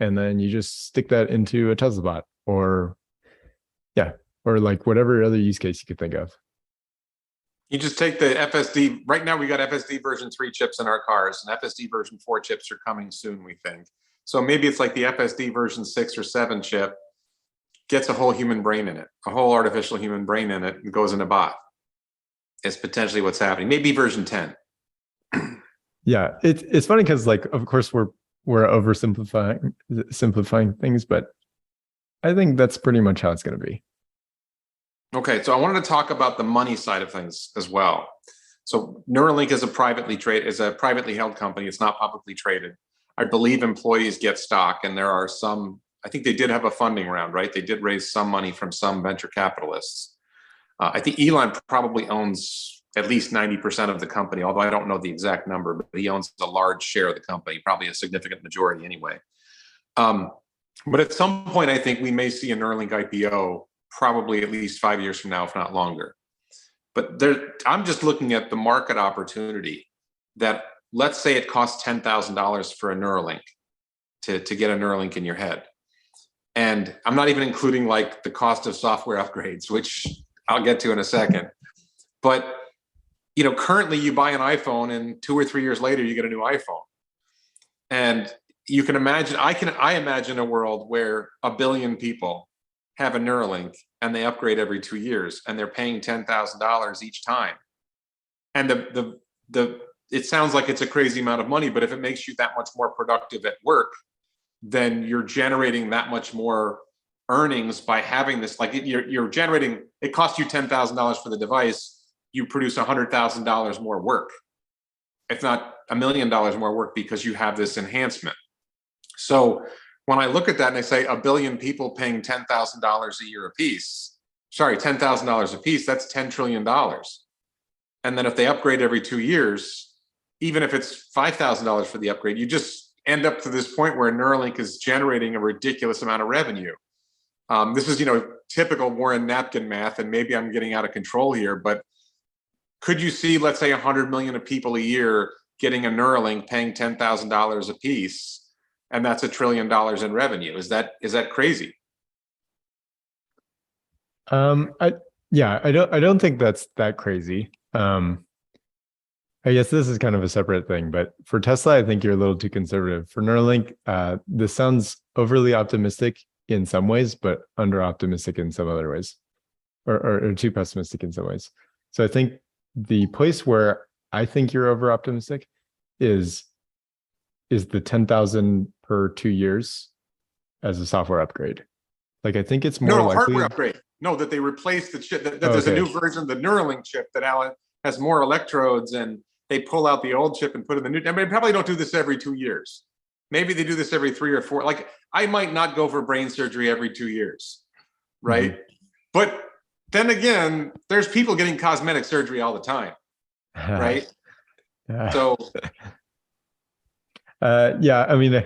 And then you just stick that into a Tesla bot or like whatever other use case you could think of. You just take the FSD. Right now, we got FSD version 3 chips in our cars, and FSD version 4 chips are coming soon, we think. So maybe it's like the FSD version 6 or 7 chip gets a whole human brain in it, a whole artificial human brain in it, and goes in a bot. It's potentially what's happening. Maybe version 10. Yeah, it's funny because, like, of course, we're simplifying things, but I think that's pretty much how it's going to be. Okay, so I wanted to talk about the money side of things as well. So Neuralink is a privately held company. It's not publicly traded. I believe employees get stock, and there are some. I think they did have a funding round, right? They did raise some money from some venture capitalists. I think Elon probably owns at least 90% of the company, although I don't know the exact number, but he owns a large share of the company, probably a significant majority anyway. But at some point, I think we may see a Neuralink IPO, probably at least 5 years from now, if not longer. But I'm just looking at the market opportunity that, let's say it costs $10,000 for a Neuralink to get a Neuralink in your head. And I'm not even including like the cost of software upgrades, which I'll get to in a second. But currently you buy an iPhone and 2 or 3 years later you get a new iPhone. And you can imagine, I imagine a world where 1 billion people have a Neuralink and they upgrade every 2 years and they're paying $10,000 each time. And it sounds like it's a crazy amount of money, but if it makes you that much more productive at work, then you're generating that much more earnings by having this. Like you're generating, it costs you $10,000 for the device, you produce $100,000 more work, if not $1 million more work, because you have this enhancement. So when I look at that and I say 1 billion people paying $10,000 a year apiece, $10,000 a piece, that's $10 trillion. And then if they upgrade every 2 years, even if it's $5,000 for the upgrade, you just end up to this point where Neuralink is generating a ridiculous amount of revenue. This is, typical Warren napkin math, and maybe I'm getting out of control here, but could you see, let's say 100 million of people a year getting a Neuralink paying $10,000 a piece, and that's $1 trillion in revenue? Is that crazy? I don't think that's that crazy. I guess this is kind of a separate thing, but for Tesla, I think you're a little too conservative. For Neuralink, this sounds overly optimistic in some ways, but under optimistic in some other ways, or too pessimistic in some ways. So I think the place where I think you're over optimistic is the 10,000 per 2 years as a software upgrade. Like, I think it's more likely. Hardware upgrade. No, that they replace the chip. That there's a new version of the Neuralink chip that has more electrodes, and they pull out the old chip and put in the new. I mean, they probably don't do this every 2 years. Maybe they do this every 3 or 4. Like, I might not go for brain surgery every 2 years, right? Mm-hmm. But then again, there's people getting cosmetic surgery all the time, right? So, yeah, I mean,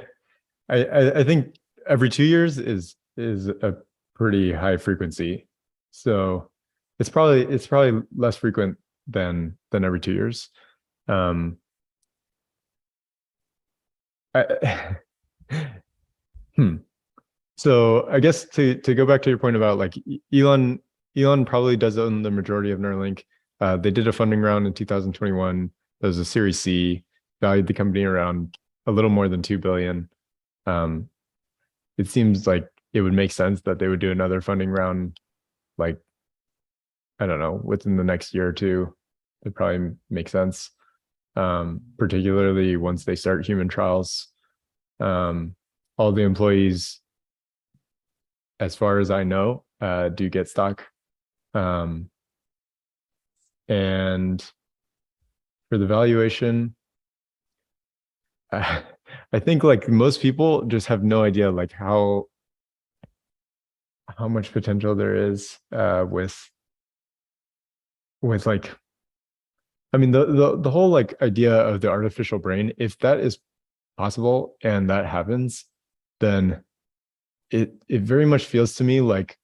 I think every 2 years is a pretty high frequency. So it's probably less frequent than every 2 years. I, So I guess to go back to your point about like Elon probably does own the majority of Neuralink. They did a funding round in 2021. That was a Series C, valued the company around a little more than 2 billion. It seems like it would make sense that they would do another funding round, like, I don't know, within the next year or two. It probably makes sense, particularly once they start human trials. All the employees, as far as I know, do get stock. And for the valuation, I think like most people just have no idea like how much potential there is with like, I mean, the whole like idea of the artificial brain, if that is possible and that happens, then it very much feels to me like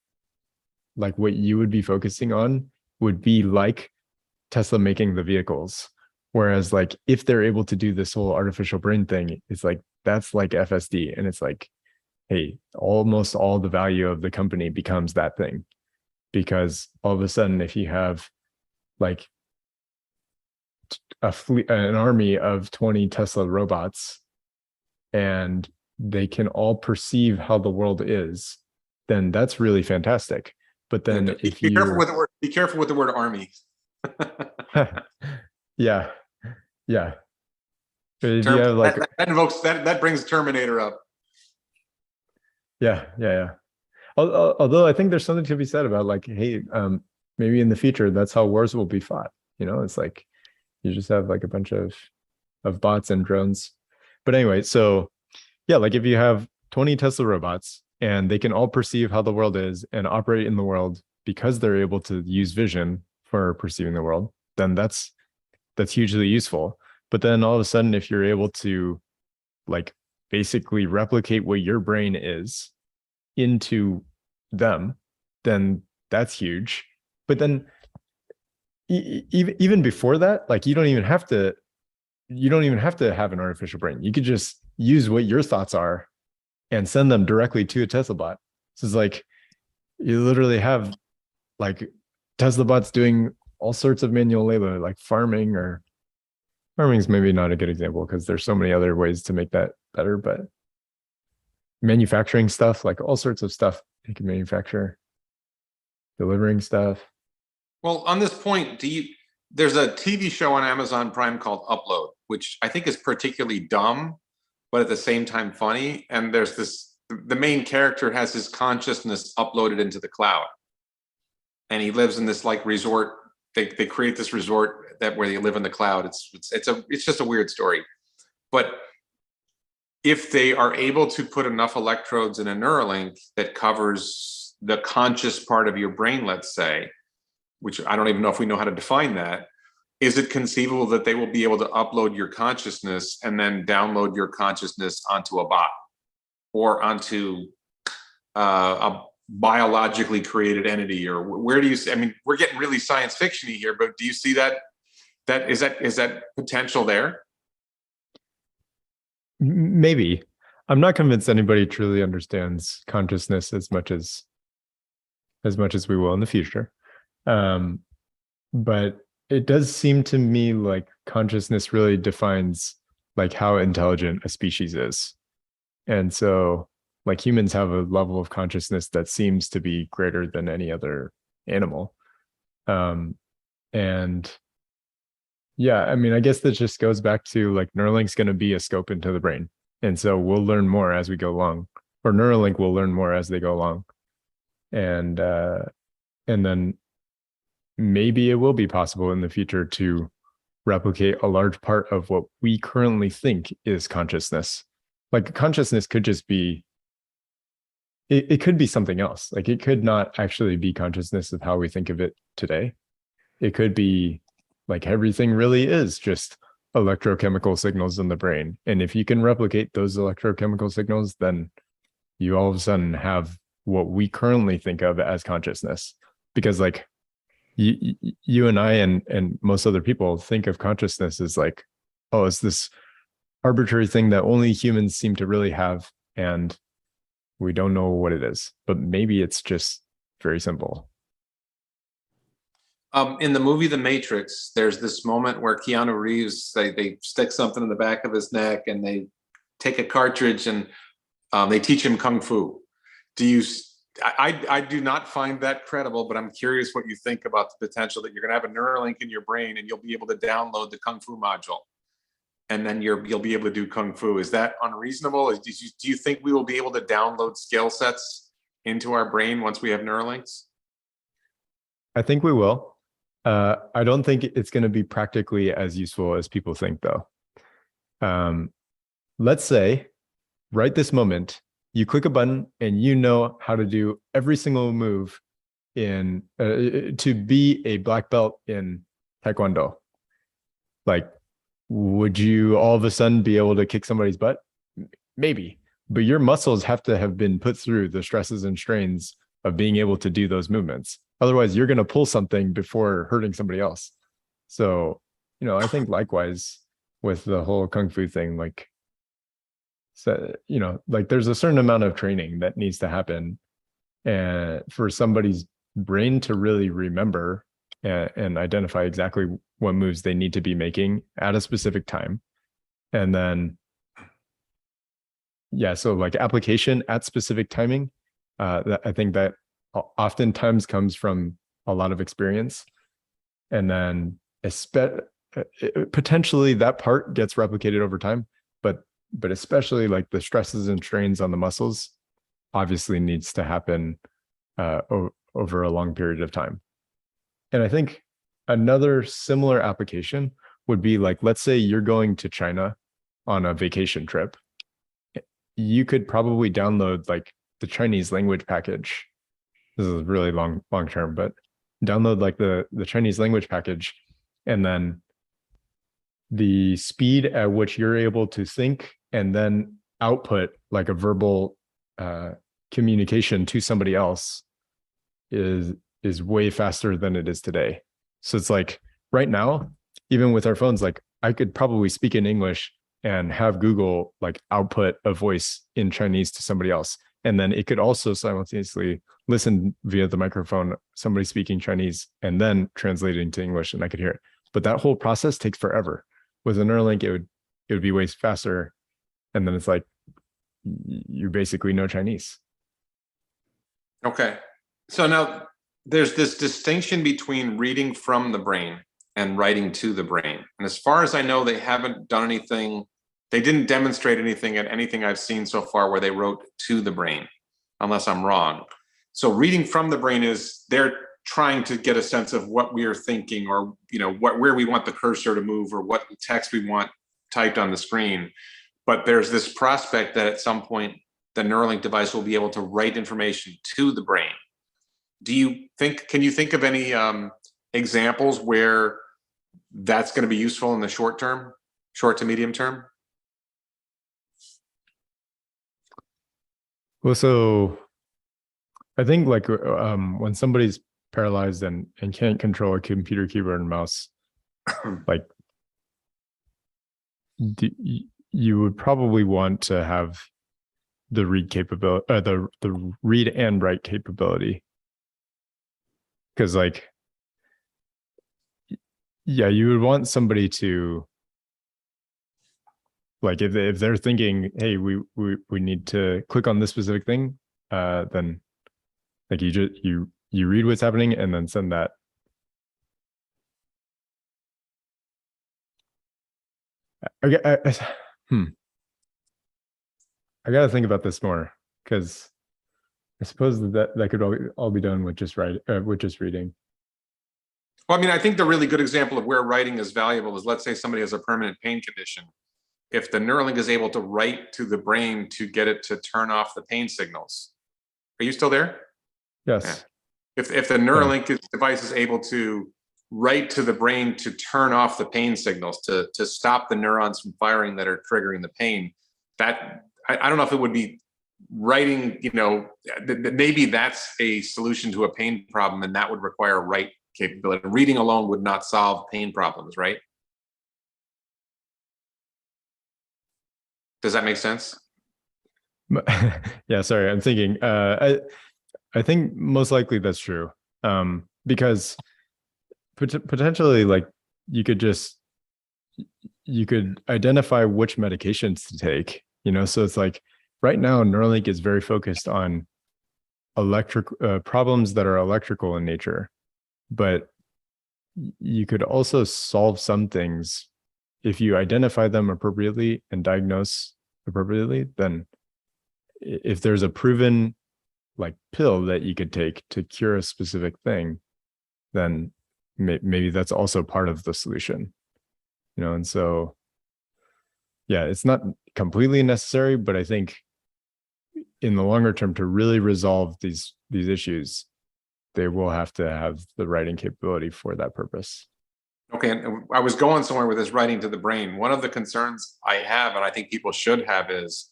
what you would be focusing on would be like Tesla making the vehicles. Whereas like if they're able to do this whole artificial brain thing, it's like that's like FSD. And it's like, hey, almost all the value of the company becomes that thing. Because all of a sudden, if you have like an army of 20 Tesla robots and they can all perceive how the world is, then that's really fantastic. But then be careful with the word army. yeah. If you have like that brings Terminator up. Yeah. Although I think there's something to be said about like, hey, maybe in the future that's how wars will be fought. You know, it's like you just have like a bunch of bots and drones. But anyway, so yeah, like if you have 20 Tesla robots and they can all perceive how the world is and operate in the world because they're able to use vision for perceiving the world, then that's hugely useful. But then all of a sudden, if you're able to like basically replicate what your brain is into them, then that's huge. But then even before that, like you don't even have to have an artificial brain. You could just use what your thoughts are and send them directly to a Tesla bot. So it's like you literally have like Tesla bots doing all sorts of manual labor, like farming is maybe not a good example because there's so many other ways to make that better, but manufacturing stuff, like all sorts of stuff you can manufacture, delivering stuff. Well, on this point, there's a TV show on Amazon Prime called Upload, which I think is particularly dumb, but at the same time funny. And there's the main character has his consciousness uploaded into the cloud. And he lives in this like resort. They create this resort where they live in the cloud. It's just a weird story. But if they are able to put enough electrodes in a Neuralink that covers the conscious part of your brain, let's say, which I don't even know if we know how to define that, is it conceivable that they will be able to upload your consciousness and then download your consciousness onto a bot or onto a biologically created entity? Or where do you see, I mean, we're getting really science fiction-y here, but do you see that is that potential there? Maybe. I'm not convinced anybody truly understands consciousness as much as we will in the future. But it does seem to me like consciousness really defines like how intelligent a species is. And so like humans have a level of consciousness that seems to be greater than any other animal. And yeah, I mean, I guess that just goes back to like Neuralink's going to be a scope into the brain. And so we'll learn more as we go along, or Neuralink will learn more as they go along. And then maybe it will be possible in the future to replicate a large part of what we currently think is consciousness. Like consciousness could just be, it could be something else. Like it could not actually be consciousness of how we think of it today. It could be like everything really is just electrochemical signals in the brain. And if you can replicate those electrochemical signals, then you all of a sudden have what we currently think of as consciousness. Because like you and I and most other people think of consciousness as like, oh, it's this arbitrary thing that only humans seem to really have, and we don't know what it is. But maybe it's just very simple. In the movie The Matrix, there's this moment where Keanu Reeves, they stick something in the back of his neck and they take a cartridge and they teach him Kung Fu. I do not find that credible, but I'm curious what you think about the potential that you're going to have a Neuralink in your brain and you'll be able to download the Kung Fu module. And then you'll be able to do Kung Fu. Is that unreasonable? Do you think we will be able to download skill sets into our brain once we have Neuralinks? I think we will. I don't think it's going to be practically as useful as people think, though. Let's say right this moment, you click a button and you know how to do every single move in to be a black belt in Taekwondo. Like, would you all of a sudden be able to kick somebody's butt? Maybe, but your muscles have to have been put through the stresses and strains of being able to do those movements. Otherwise, you're going to pull something before hurting somebody else. So, I think likewise with the whole Kung Fu thing, like, so, like there's a certain amount of training that needs to happen and for somebody's brain to really remember and identify exactly what moves they need to be making at a specific time. And then, yeah, so like application at specific timing, I think that oftentimes comes from a lot of experience. And then potentially that part gets replicated over time, but especially like the stresses and strains on the muscles obviously needs to happen over a long period of time. And I think another similar application would be like, let's say you're going to China on a vacation trip. You could probably download like the Chinese language package. This is really long term, but download like the Chinese language package, and then the speed at which you're able to think and then output like a verbal communication to somebody else is way faster than it is today. So it's like right now, even with our phones, like I could probably speak in English and have Google like output a voice in Chinese to somebody else. And then it could also simultaneously listen via the microphone, somebody speaking Chinese, and then translate it into English, and I could hear it. But that whole process takes forever. With a Neuralink, it would be way faster. And then it's like, you basically know Chinese. Okay. So now there's this distinction between reading from the brain and writing to the brain. And as far as I know, they haven't done anything. They didn't demonstrate anything at anything I've seen so far where they wrote to the brain, unless I'm wrong. So reading from the brain is they're trying to get a sense of what we are thinking, or where we want the cursor to move, or what text we want typed on the screen. But there's this prospect that at some point the Neuralink device will be able to write information to the brain. Can you think of any examples where that's going to be useful in the short to medium term? Well, so I think like when somebody's paralyzed and can't control a computer keyboard and mouse, like you would probably want to have the read capability, the read and write capability, because like, yeah, you would want somebody to, like, if they're thinking, hey, we need to click on this specific thing, then like you read what's happening and then send that. I gotta think about this more, because I suppose that could all be done with just reading. Well, I mean, I think the really good example of where writing is valuable is, let's say somebody has a permanent pain condition. If the Neuralink is able to write to the brain to get it to turn off the pain signals. Are you still there? Yes. Yeah. If the Neuralink device is able to write to the brain to turn off the pain signals, to stop the neurons from firing that are triggering the pain, that I don't know if it would be writing, maybe that's a solution to a pain problem, and that would require write capability. Reading alone would not solve pain problems, right? Does that make sense? Yeah, sorry, I'm thinking. I think most likely that's true, because potentially, like, you could identify which medications to take. So it's like right now, Neuralink is very focused on electric problems that are electrical in nature, but you could also solve some things if you identify them appropriately and diagnose appropriately. Then if there's a proven like pill that you could take to cure a specific thing, then maybe that's also part of the solution. And so, yeah, it's not completely necessary, but I think in the longer term, to really resolve these issues, they will have to have the writing capability for that purpose. Okay, and I was going somewhere with this writing to the brain. One of the concerns I have, and I think people should have, is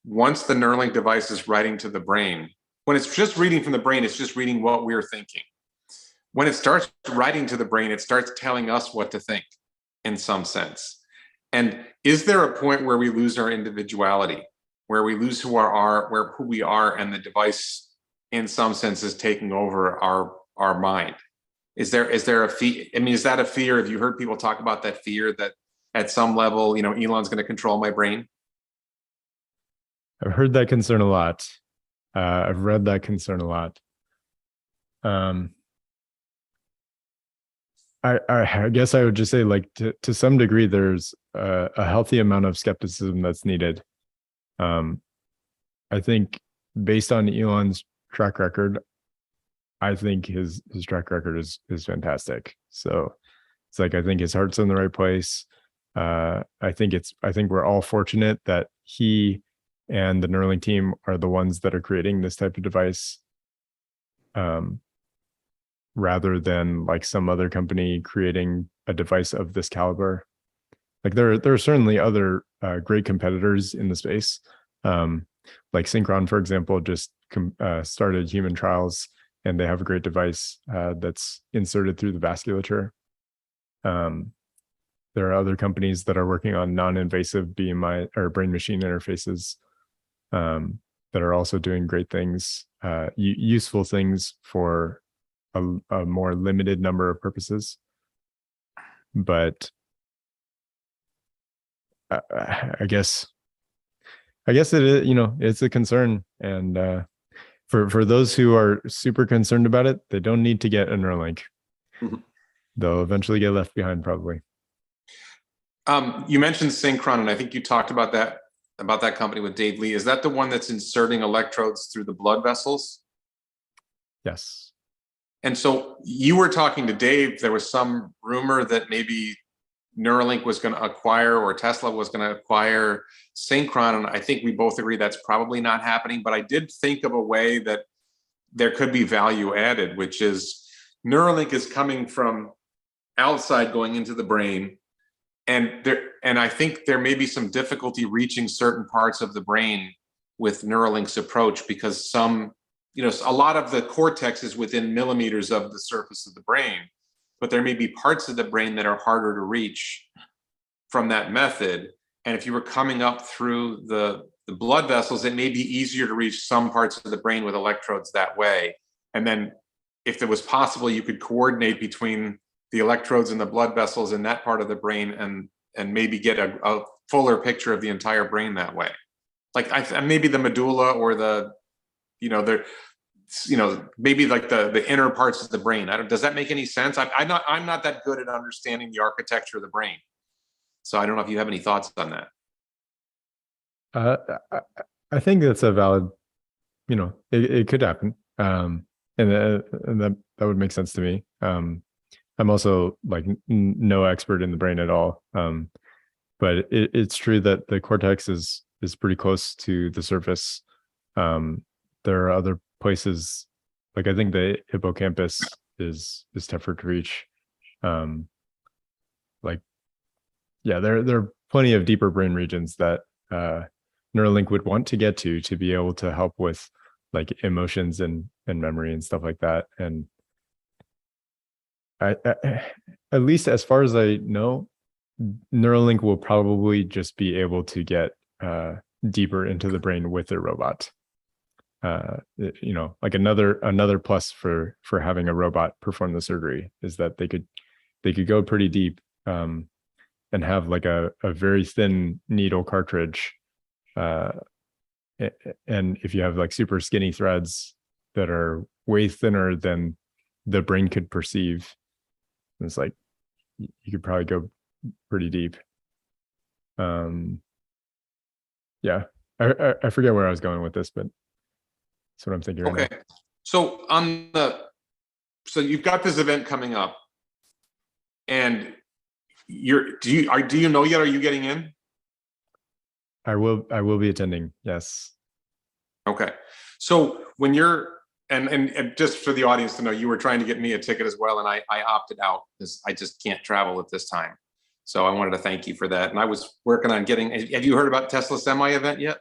once the Neuralink device is writing to the brain, when it's just reading from the brain, it's just reading what we're thinking. When it starts writing to the brain, it starts telling us what to think in some sense. And is there a point where we lose our individuality, where we lose who we are, and the device in some sense is taking over our mind? Is there a fear? I mean, is that a fear? Have you heard people talk about that fear that at some level, Elon's going to control my brain? I've heard that concern a lot. I've read that concern a lot. I guess I would just say, like, to some degree, there's a healthy amount of skepticism that's needed. I think based on Elon's track record, I think his track record is fantastic. So it's like, I think his heart's in the right place. I think we're all fortunate that he and the Neuralink team are the ones that are creating this type of device, rather than like some other company creating a device of this caliber. Like there are certainly other great competitors in the space. Like Synchron, for example, just started human trials, and they have a great device that's inserted through the vasculature. There are other companies that are working on non-invasive BMI or brain-machine interfaces that are also doing great things, useful things for a more limited number of purposes. But I guess it is, it's a concern, and for those who are super concerned about it, they don't need to get a Neuralink. Mm-hmm. They'll eventually get left behind, probably. You mentioned Synchron, and I think you talked about that company with Dave Lee. Is that the one that's inserting electrodes through the blood vessels? Yes. And so you were talking to Dave. There was some rumor that maybe Neuralink was going to acquire, or Tesla was going to acquire Synchron, and I think we both agree that's probably not happening. But I did think of a way that there could be value added, which is Neuralink is coming from outside going into the brain, and I think there may be some difficulty reaching certain parts of the brain with Neuralink's approach, because a lot of the cortex is within millimeters of the surface of the brain, but there may be parts of the brain that are harder to reach from that method. And if you were coming up through the blood vessels, it may be easier to reach some parts of the brain with electrodes that way. And then if it was possible, you could coordinate between the electrodes and the blood vessels in that part of the brain and maybe get a fuller picture of the entire brain that way. Like maybe the medulla, or maybe like the inner parts of the brain. Does that make any sense? I'm not that good at understanding the architecture of the brain, so I don't know if you have any thoughts on that. I think that's a valid, it could happen, and that would make sense to me. I'm also like no expert in the brain at all, but it's true that the cortex is pretty close to the surface. There are other places, like I think the hippocampus is tougher to reach. There are plenty of deeper brain regions that Neuralink would want to get to be able to help with like emotions and memory and stuff like that. And at least as far as I know, Neuralink will probably just be able to get deeper into the brain with their robot. Like another plus for having a robot perform the surgery is that they could go pretty deep and have like a very thin needle cartridge. And if you have like super skinny threads that are way thinner than the brain could perceive, it's like you could probably go pretty deep. Yeah, I forget where I was going with this, but that's what I'm thinking right now. Okay. So so you've got this event coming up, and do you know yet? Are you getting in? I will be attending. Yes. Okay. So when you're and just for the audience to know, you were trying to get me a ticket as well, and I opted out because I just can't travel at this time. So I wanted to thank you for that. And I was working on getting. Have you heard about Tesla Semi event yet?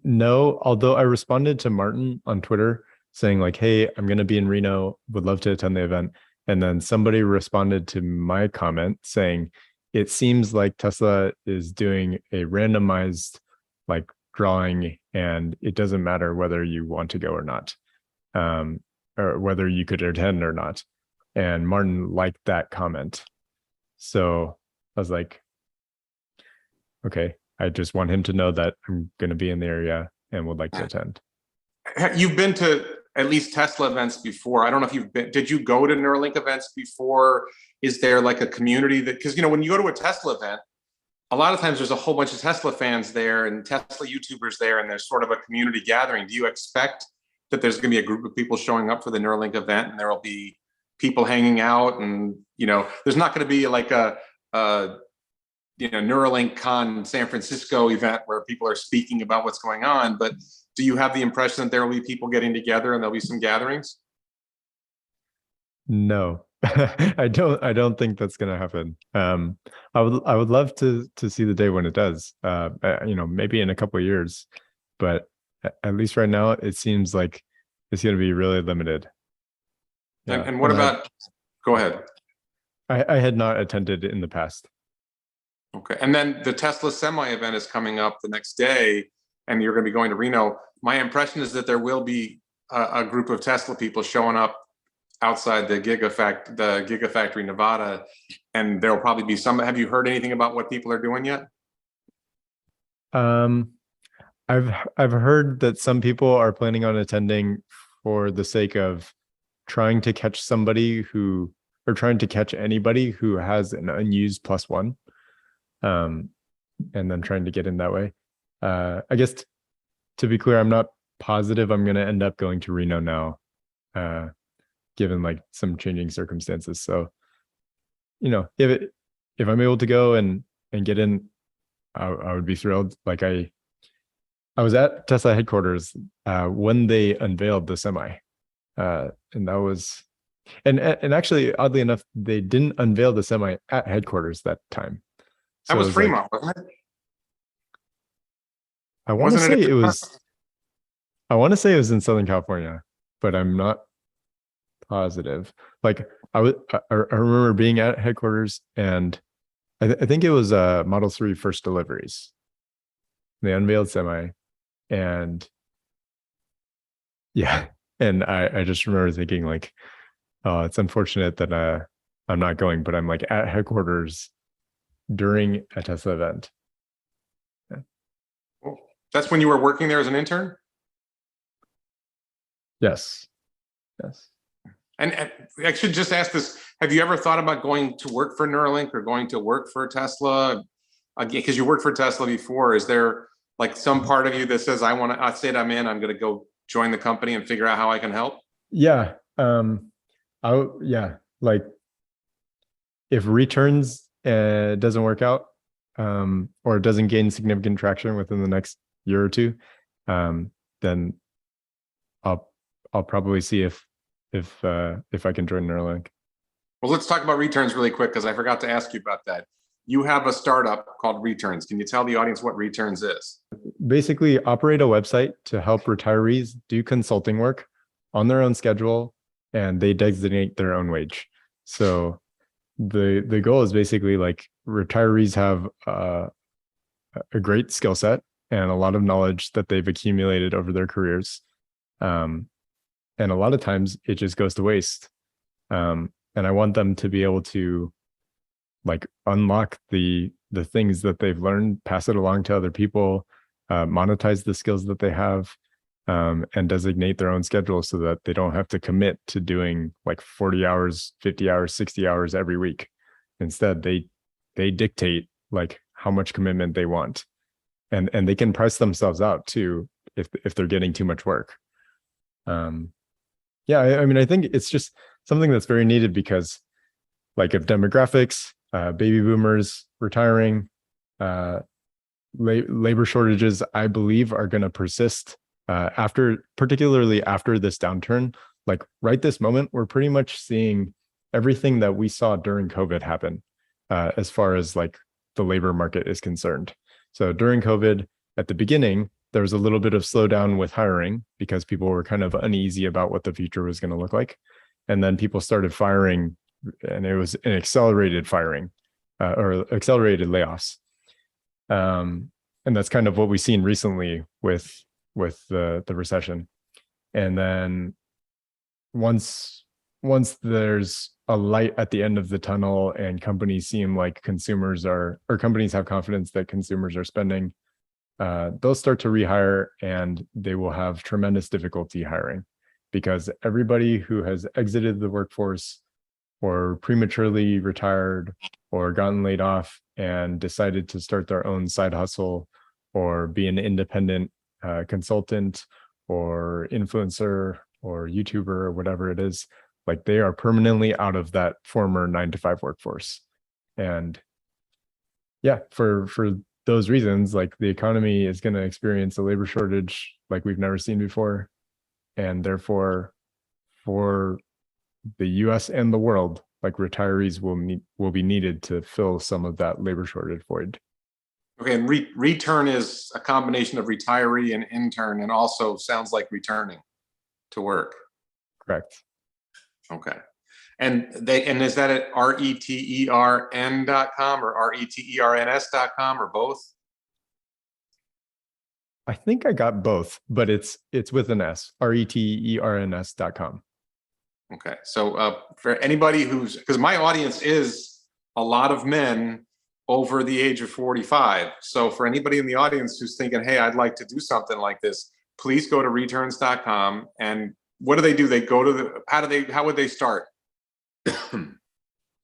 No, although I responded to Martin on Twitter saying like, "Hey, I'm going to be in Reno. Would love to attend the event." And then somebody responded to my comment saying, "It seems like Tesla is doing a randomized like drawing, and it doesn't matter whether you want to go or not, or whether you could attend or not." And Martin liked that comment. So I was like, okay, I just want him to know that I'm going to be in the area and would like to attend. You've been to at least Tesla events before. I don't know if you've been. Did you go to Neuralink events before? Is there like a community that, because when you go to a Tesla event, a lot of times there's a whole bunch of Tesla fans there and Tesla YouTubers there, and there's sort of a community gathering. Do you expect that there's going to be a group of people showing up for the Neuralink event, and there will be people hanging out, and there's not going to be like a Neuralink Con San Francisco event where people are speaking about what's going on, but do you have the impression that there will be people getting together and there'll be some gatherings? No, I don't think that's going to happen. I would love to see the day when it does, maybe in a couple of years, but at least right now, it seems like it's going to be really limited. Yeah. And what about, go ahead. I had not attended in the past. Okay. And then the Tesla Semi event is coming up the next day, and you're going to be going to Reno. My impression is that there will be a group of Tesla people showing up outside the Gigafactory, Nevada, and there'll probably be some. Have you heard anything about what people are doing yet? I've heard that some people are planning on attending for the sake of trying to catch anybody who has an unused +1, and then trying to get in that way. I guess to be clear, I'm not positive I'm going to end up going to Reno now, given like some changing circumstances. So, if I'm able to go and get in, I would be thrilled. Like I was at Tesla headquarters when they unveiled the Semi, and that was, and actually, oddly enough, they didn't unveil the Semi at headquarters that time. So that was Fremont, wasn't it? I want to say it was. I want to say it was in Southern California, but I'm not positive. Like I remember being at headquarters, and I think it was Model 3 first deliveries. They unveiled Semi, and yeah, and I just remember thinking like, oh, it's unfortunate that I'm not going, but I'm like at headquarters during a Tesla event. Yeah. Cool. That's when you were working there as an intern? Yes. And I should just ask this, have you ever thought about going to work for Neuralink or going to work for Tesla? Because you worked for Tesla before. Is there like some part of you that says, I say I'm in, I'm going to go join the company and figure out how I can help? Yeah. Like if returns doesn't work out, or doesn't gain significant traction within the next year or two, then I'll probably see if I can join Neuralink. Well, let's talk about returns really quick, because I forgot to ask you about that. You have a startup called Returns. Can you tell the audience what Returns is? Basically, operate a website to help retirees do consulting work on their own schedule and they designate their own wage. So the goal is basically like retirees have a great skill set and a lot of knowledge that they've accumulated over their careers. And a lot of times it just goes to waste. And I want them to be able to like unlock the things that they've learned, pass it along to other people, monetize the skills that they have, and designate their own schedule so that they don't have to commit to doing like 40 hours, 50 hours, 60 hours every week. Instead, they dictate like how much commitment they want. And they can price themselves out too if they're getting too much work. Yeah, I mean, I think it's just something that's very needed because like of demographics, baby boomers retiring, labor shortages, I believe, are going to persist particularly after this downturn. Like right this moment, we're pretty much seeing everything that we saw during COVID happen as far as like the labor market is concerned. So during COVID, at the beginning, there was a little bit of slowdown with hiring because people were kind of uneasy about what the future was going to look like. And then people started firing, and it was an accelerated firing or accelerated layoffs. And that's kind of what we've seen recently with the recession. And then once there's a light at the end of the tunnel and companies seem like companies have confidence that consumers are spending, they'll start to rehire, and they will have tremendous difficulty hiring because everybody who has exited the workforce or prematurely retired or gotten laid off and decided to start their own side hustle or be an independent consultant or influencer or YouTuber or whatever it is, like they are permanently out of that former 9-to-5 workforce. And yeah, for those reasons, like the economy is going to experience a labor shortage like we've never seen before. And therefore, for the US and the world, like retirees will be needed to fill some of that labor shortage void. Okay, and return is a combination of retiree and intern, and also sounds like returning to work. Correct. Okay. And is that at retern.com or reterns.com or both? I think I got both, but it's with an S, reterns.com. Okay. So for anybody because my audience is a lot of men over the age of 45. So for anybody in the audience who's thinking, hey, I'd like to do something like this, please go to returns.com. And what do? They go to how would they start?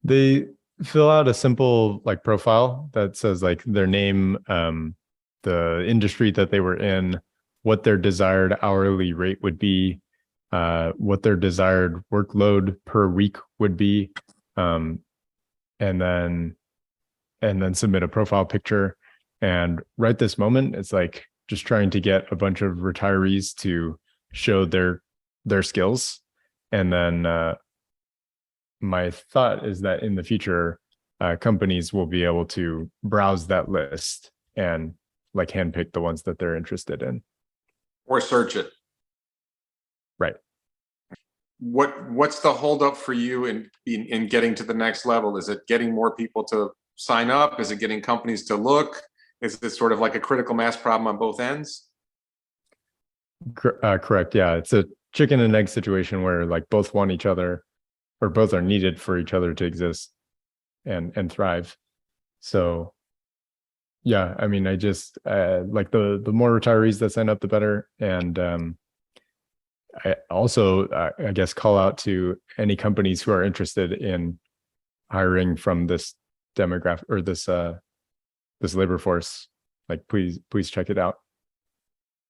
They fill out a simple like profile that says like their name, the industry that they were in, what their desired hourly rate would be, what their desired workload per week would be, and then submit a profile picture. And right this moment, it's like just trying to get a bunch of retirees to show their skills. And then my thought is that in the future, companies will be able to browse that list and like handpick the ones that they're interested in. Or search it. Right. What's the holdup for you in getting to the next level? Is it getting more people to sign up? Is it getting companies to look? Is this sort of like a critical mass problem on both ends? Correct. Yeah. It's a chicken and egg situation where like both want each other, or both are needed for each other to exist and thrive. So yeah, I mean, I just like the more retirees that sign up, the better. And I also, I guess, call out to any companies who are interested in hiring from this demographic or this labor force. Like, please check it out.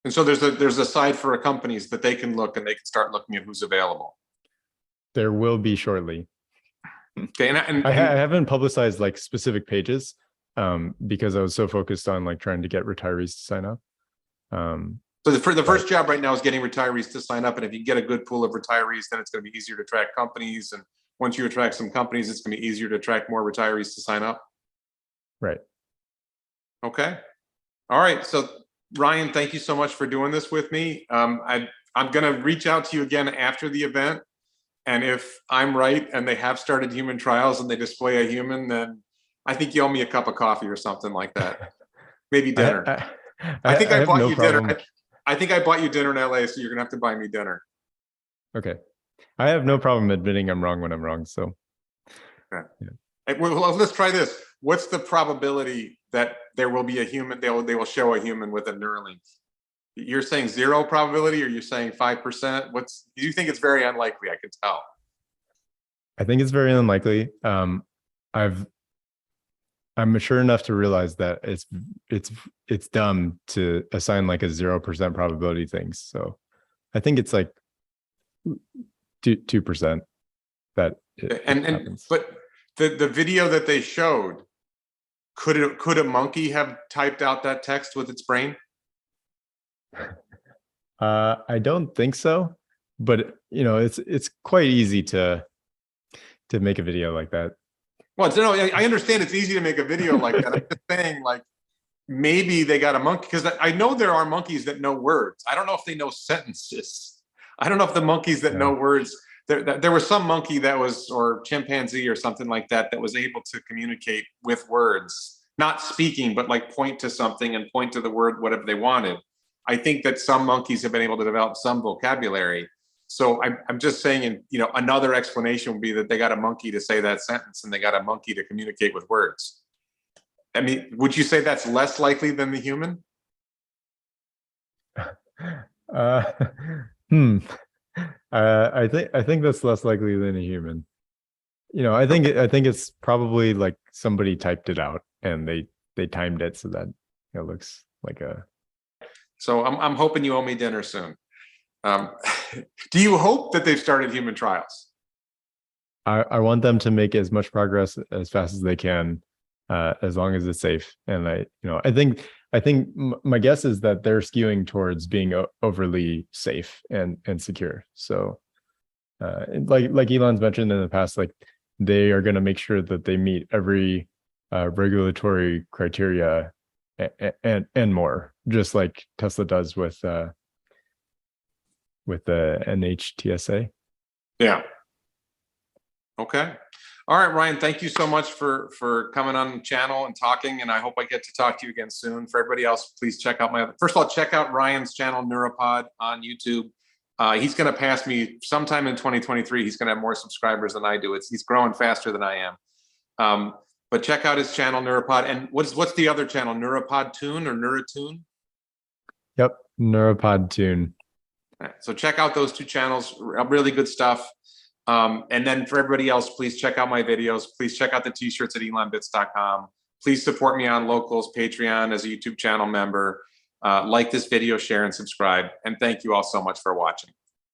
And so there's a side for companies that they can look, and they can start looking at who's available. There will be shortly. Okay, and I haven't publicized like specific pages because I was so focused on like trying to get retirees to sign up. So the first job right now is getting retirees to sign up, and if you get a good pool of retirees, then it's going to be easier to attract companies. And once you attract some companies, it's going to be easier to attract more retirees to sign up. Right. Okay. All right. So Ryan, thank you so much for doing this with me. I'm going to reach out to you again after the event, And if I'm right and they have started human trials and they display a human, then I think you owe me a cup of coffee or something like that. Maybe dinner. I think I have bought no you problem. dinner. I think I bought you dinner in LA, so you're gonna have to buy me dinner. Okay. I have no problem admitting I'm wrong when I'm wrong. So Okay. Yeah. Well, let's try this. What's the probability that there will be a human? They will show a human with a Neuralink. You're saying 0 probability, or you're saying 5%? Do you think it's very unlikely? I could tell. I think it's very unlikely. I'm mature enough to realize that it's dumb to assign like a 0% probability things. So I think it's like 2% that it happens. But the video that they showed, could a monkey have typed out that text with its brain? I don't think so, but it's quite easy to make a video like that. Well, no, I understand it's easy to make a video like that. I'm just saying, like, maybe they got a monkey, because I know there are monkeys that know words. I don't know if they know sentences. I don't know if the monkeys that know words. There was some monkey that was, or chimpanzee or something like that, that was able to communicate with words, not speaking, but like point to something and point to the word, whatever they wanted. I think that some monkeys have been able to develop some vocabulary. So I'm just saying, another explanation would be that they got a monkey to say that sentence and they got a monkey to communicate with words. I mean, would you say that's less likely than the human? I think that's less likely than a human. I think it's probably like somebody typed it out and they timed it so that it looks like a. So I'm hoping you owe me dinner soon. Do you hope that they've started human trials? I want them to make as much progress as fast as they can, as long as it's safe. And I think my guess is that they're skewing towards being overly safe and secure. So, like Elon's mentioned in the past, like they are going to make sure that they meet every regulatory criteria and more, just like Tesla does with the NHTSA. Yeah. Okay. All right, Ryan, thank you so much for coming on the channel and talking, and I hope I get to talk to you again soon. For everybody else, please check out first of all, check out Ryan's channel, Neura Pod, on YouTube. He's going to pass me sometime in 2023. He's going to have more subscribers than I do. He's growing faster than I am. But check out his channel, Neura Pod. And what's the other channel? Neura Pod Tune or Neuratune? Yep, Neura Pod Tune. So check out those two channels. Really good stuff. And then for everybody else, please check out my videos. Please check out the t-shirts at elonbits.com. Please support me on Locals, Patreon, as a YouTube channel member. Like this video, share, and subscribe. And thank you all so much for watching.